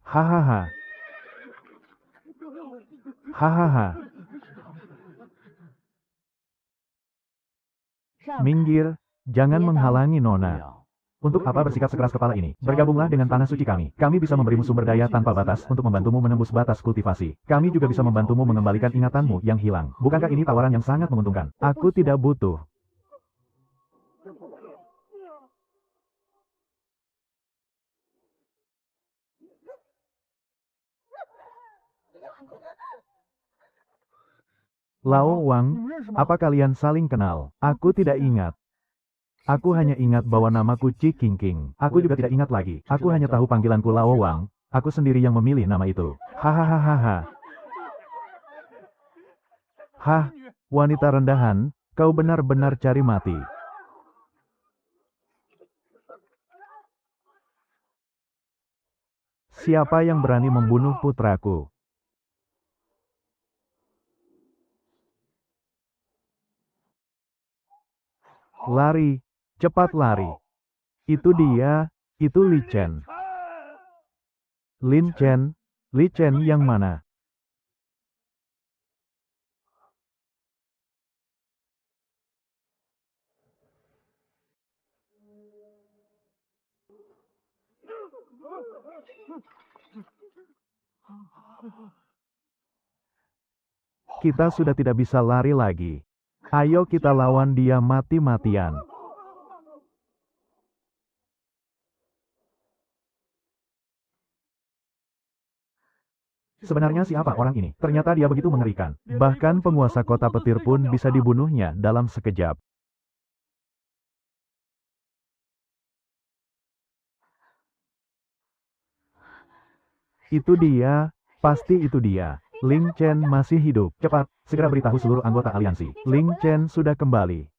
A: Hahaha. Hahaha. Minggir, jangan menghalangi Nona. Untuk apa bersikap sekeras kepala ini? Bergabunglah dengan tanah suci kami. Kami bisa memberimu sumber daya tanpa batas untuk membantumu menembus batas kultivasi. Kami juga bisa membantumu mengembalikan ingatanmu yang hilang. Bukankah ini tawaran yang sangat menguntungkan? Aku tidak butuh. Lao Wang, apa kalian saling kenal? Aku tidak ingat. Aku hanya ingat bahwa namaku Cikingking. Aku juga tidak ingat lagi. Aku hanya tahu panggilanku Lao Wang. Aku sendiri yang memilih nama itu. Hahaha. Hah, wanita rendahan, kau benar-benar cari mati. Siapa yang berani membunuh putraku? Lari, cepat lari. Itu dia, itu Li Chen. Lin Chen, Li Chen yang mana? Kita sudah tidak bisa lari lagi. Ayo kita lawan dia mati-matian. Sebenarnya siapa orang ini? Ternyata dia begitu mengerikan. Bahkan penguasa kota petir pun bisa dibunuhnya dalam sekejap. Itu dia, pasti itu dia. Ling Chen masih hidup. Cepat, segera beritahu seluruh anggota aliansi. Ling Chen sudah kembali.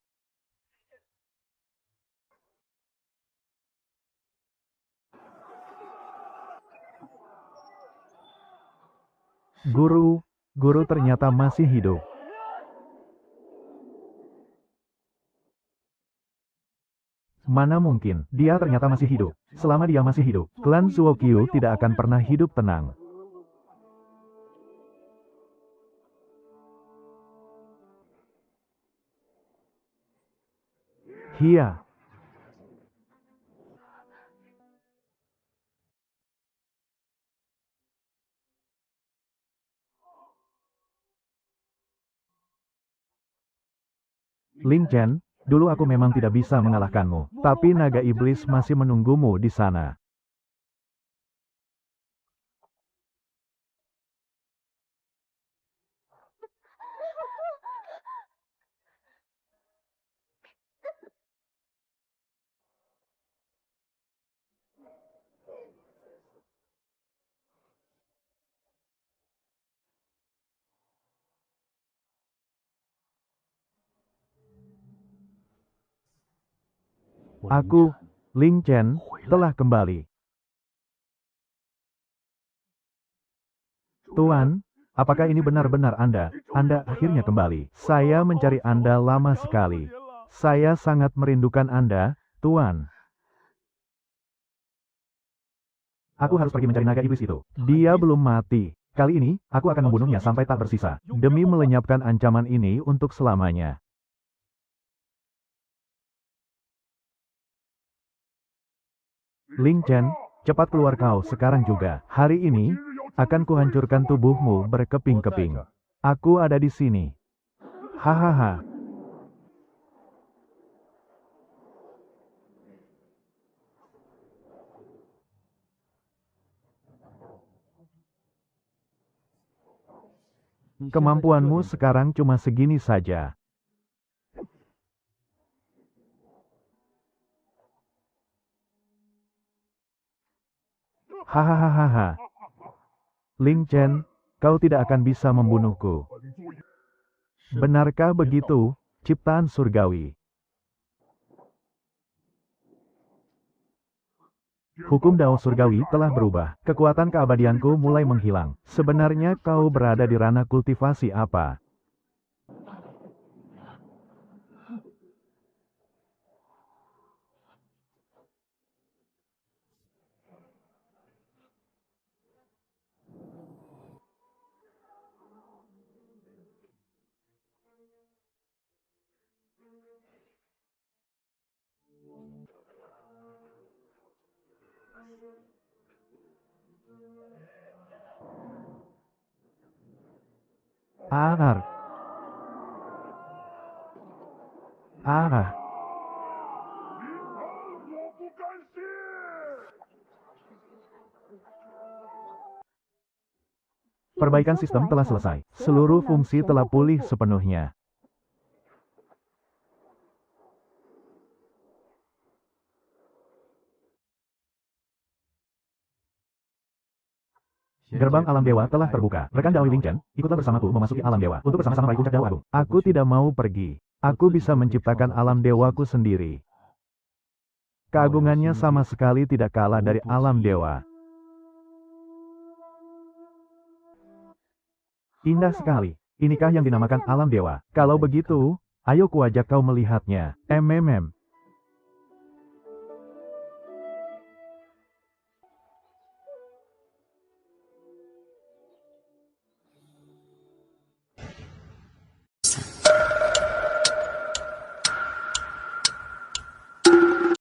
A: Guru ternyata masih hidup. Mana mungkin, dia ternyata masih hidup. Selama dia masih hidup, klan Suokyu tidak akan pernah hidup tenang. Hia. Ling Chen, dulu aku memang tidak bisa mengalahkanmu, tapi naga iblis masih menunggumu di sana. Aku, Ling Chen, telah kembali. Tuan, apakah ini benar-benar Anda? Anda akhirnya kembali. Saya mencari Anda lama sekali. Saya sangat merindukan Anda, Tuan. Aku harus pergi mencari naga iblis itu. Dia belum mati. Kali ini, aku akan membunuhnya sampai tak bersisa. Demi melenyapkan ancaman ini untuk selamanya. Ling Chen, cepat keluar kau sekarang juga. Hari ini, akan kuhancurkan tubuhmu berkeping-keping. Aku ada di sini. Hahaha. Kemampuanmu sekarang cuma segini saja. Hahaha. Ling Chen, kau tidak akan bisa membunuhku. Benarkah begitu, ciptaan surgawi? Hukum Dao surgawi telah berubah. Kekuatan keabadianku mulai menghilang. Sebenarnya kau berada di ranah kultivasi apa? Ah. Ah. Perbaikan sistem telah selesai. Seluruh fungsi telah pulih sepenuhnya. Gerbang alam dewa telah terbuka. Rekan Dao Ling Chen, ikutlah bersamaku memasuki alam dewa untuk bersama-sama meraih puncak Dao Agung. Aku tidak mau pergi. Aku bisa menciptakan alam dewaku sendiri. Keagungannya sama sekali tidak kalah dari alam dewa. Indah sekali. Inikah yang dinamakan alam dewa? Kalau begitu, ayo kuajak kau melihatnya.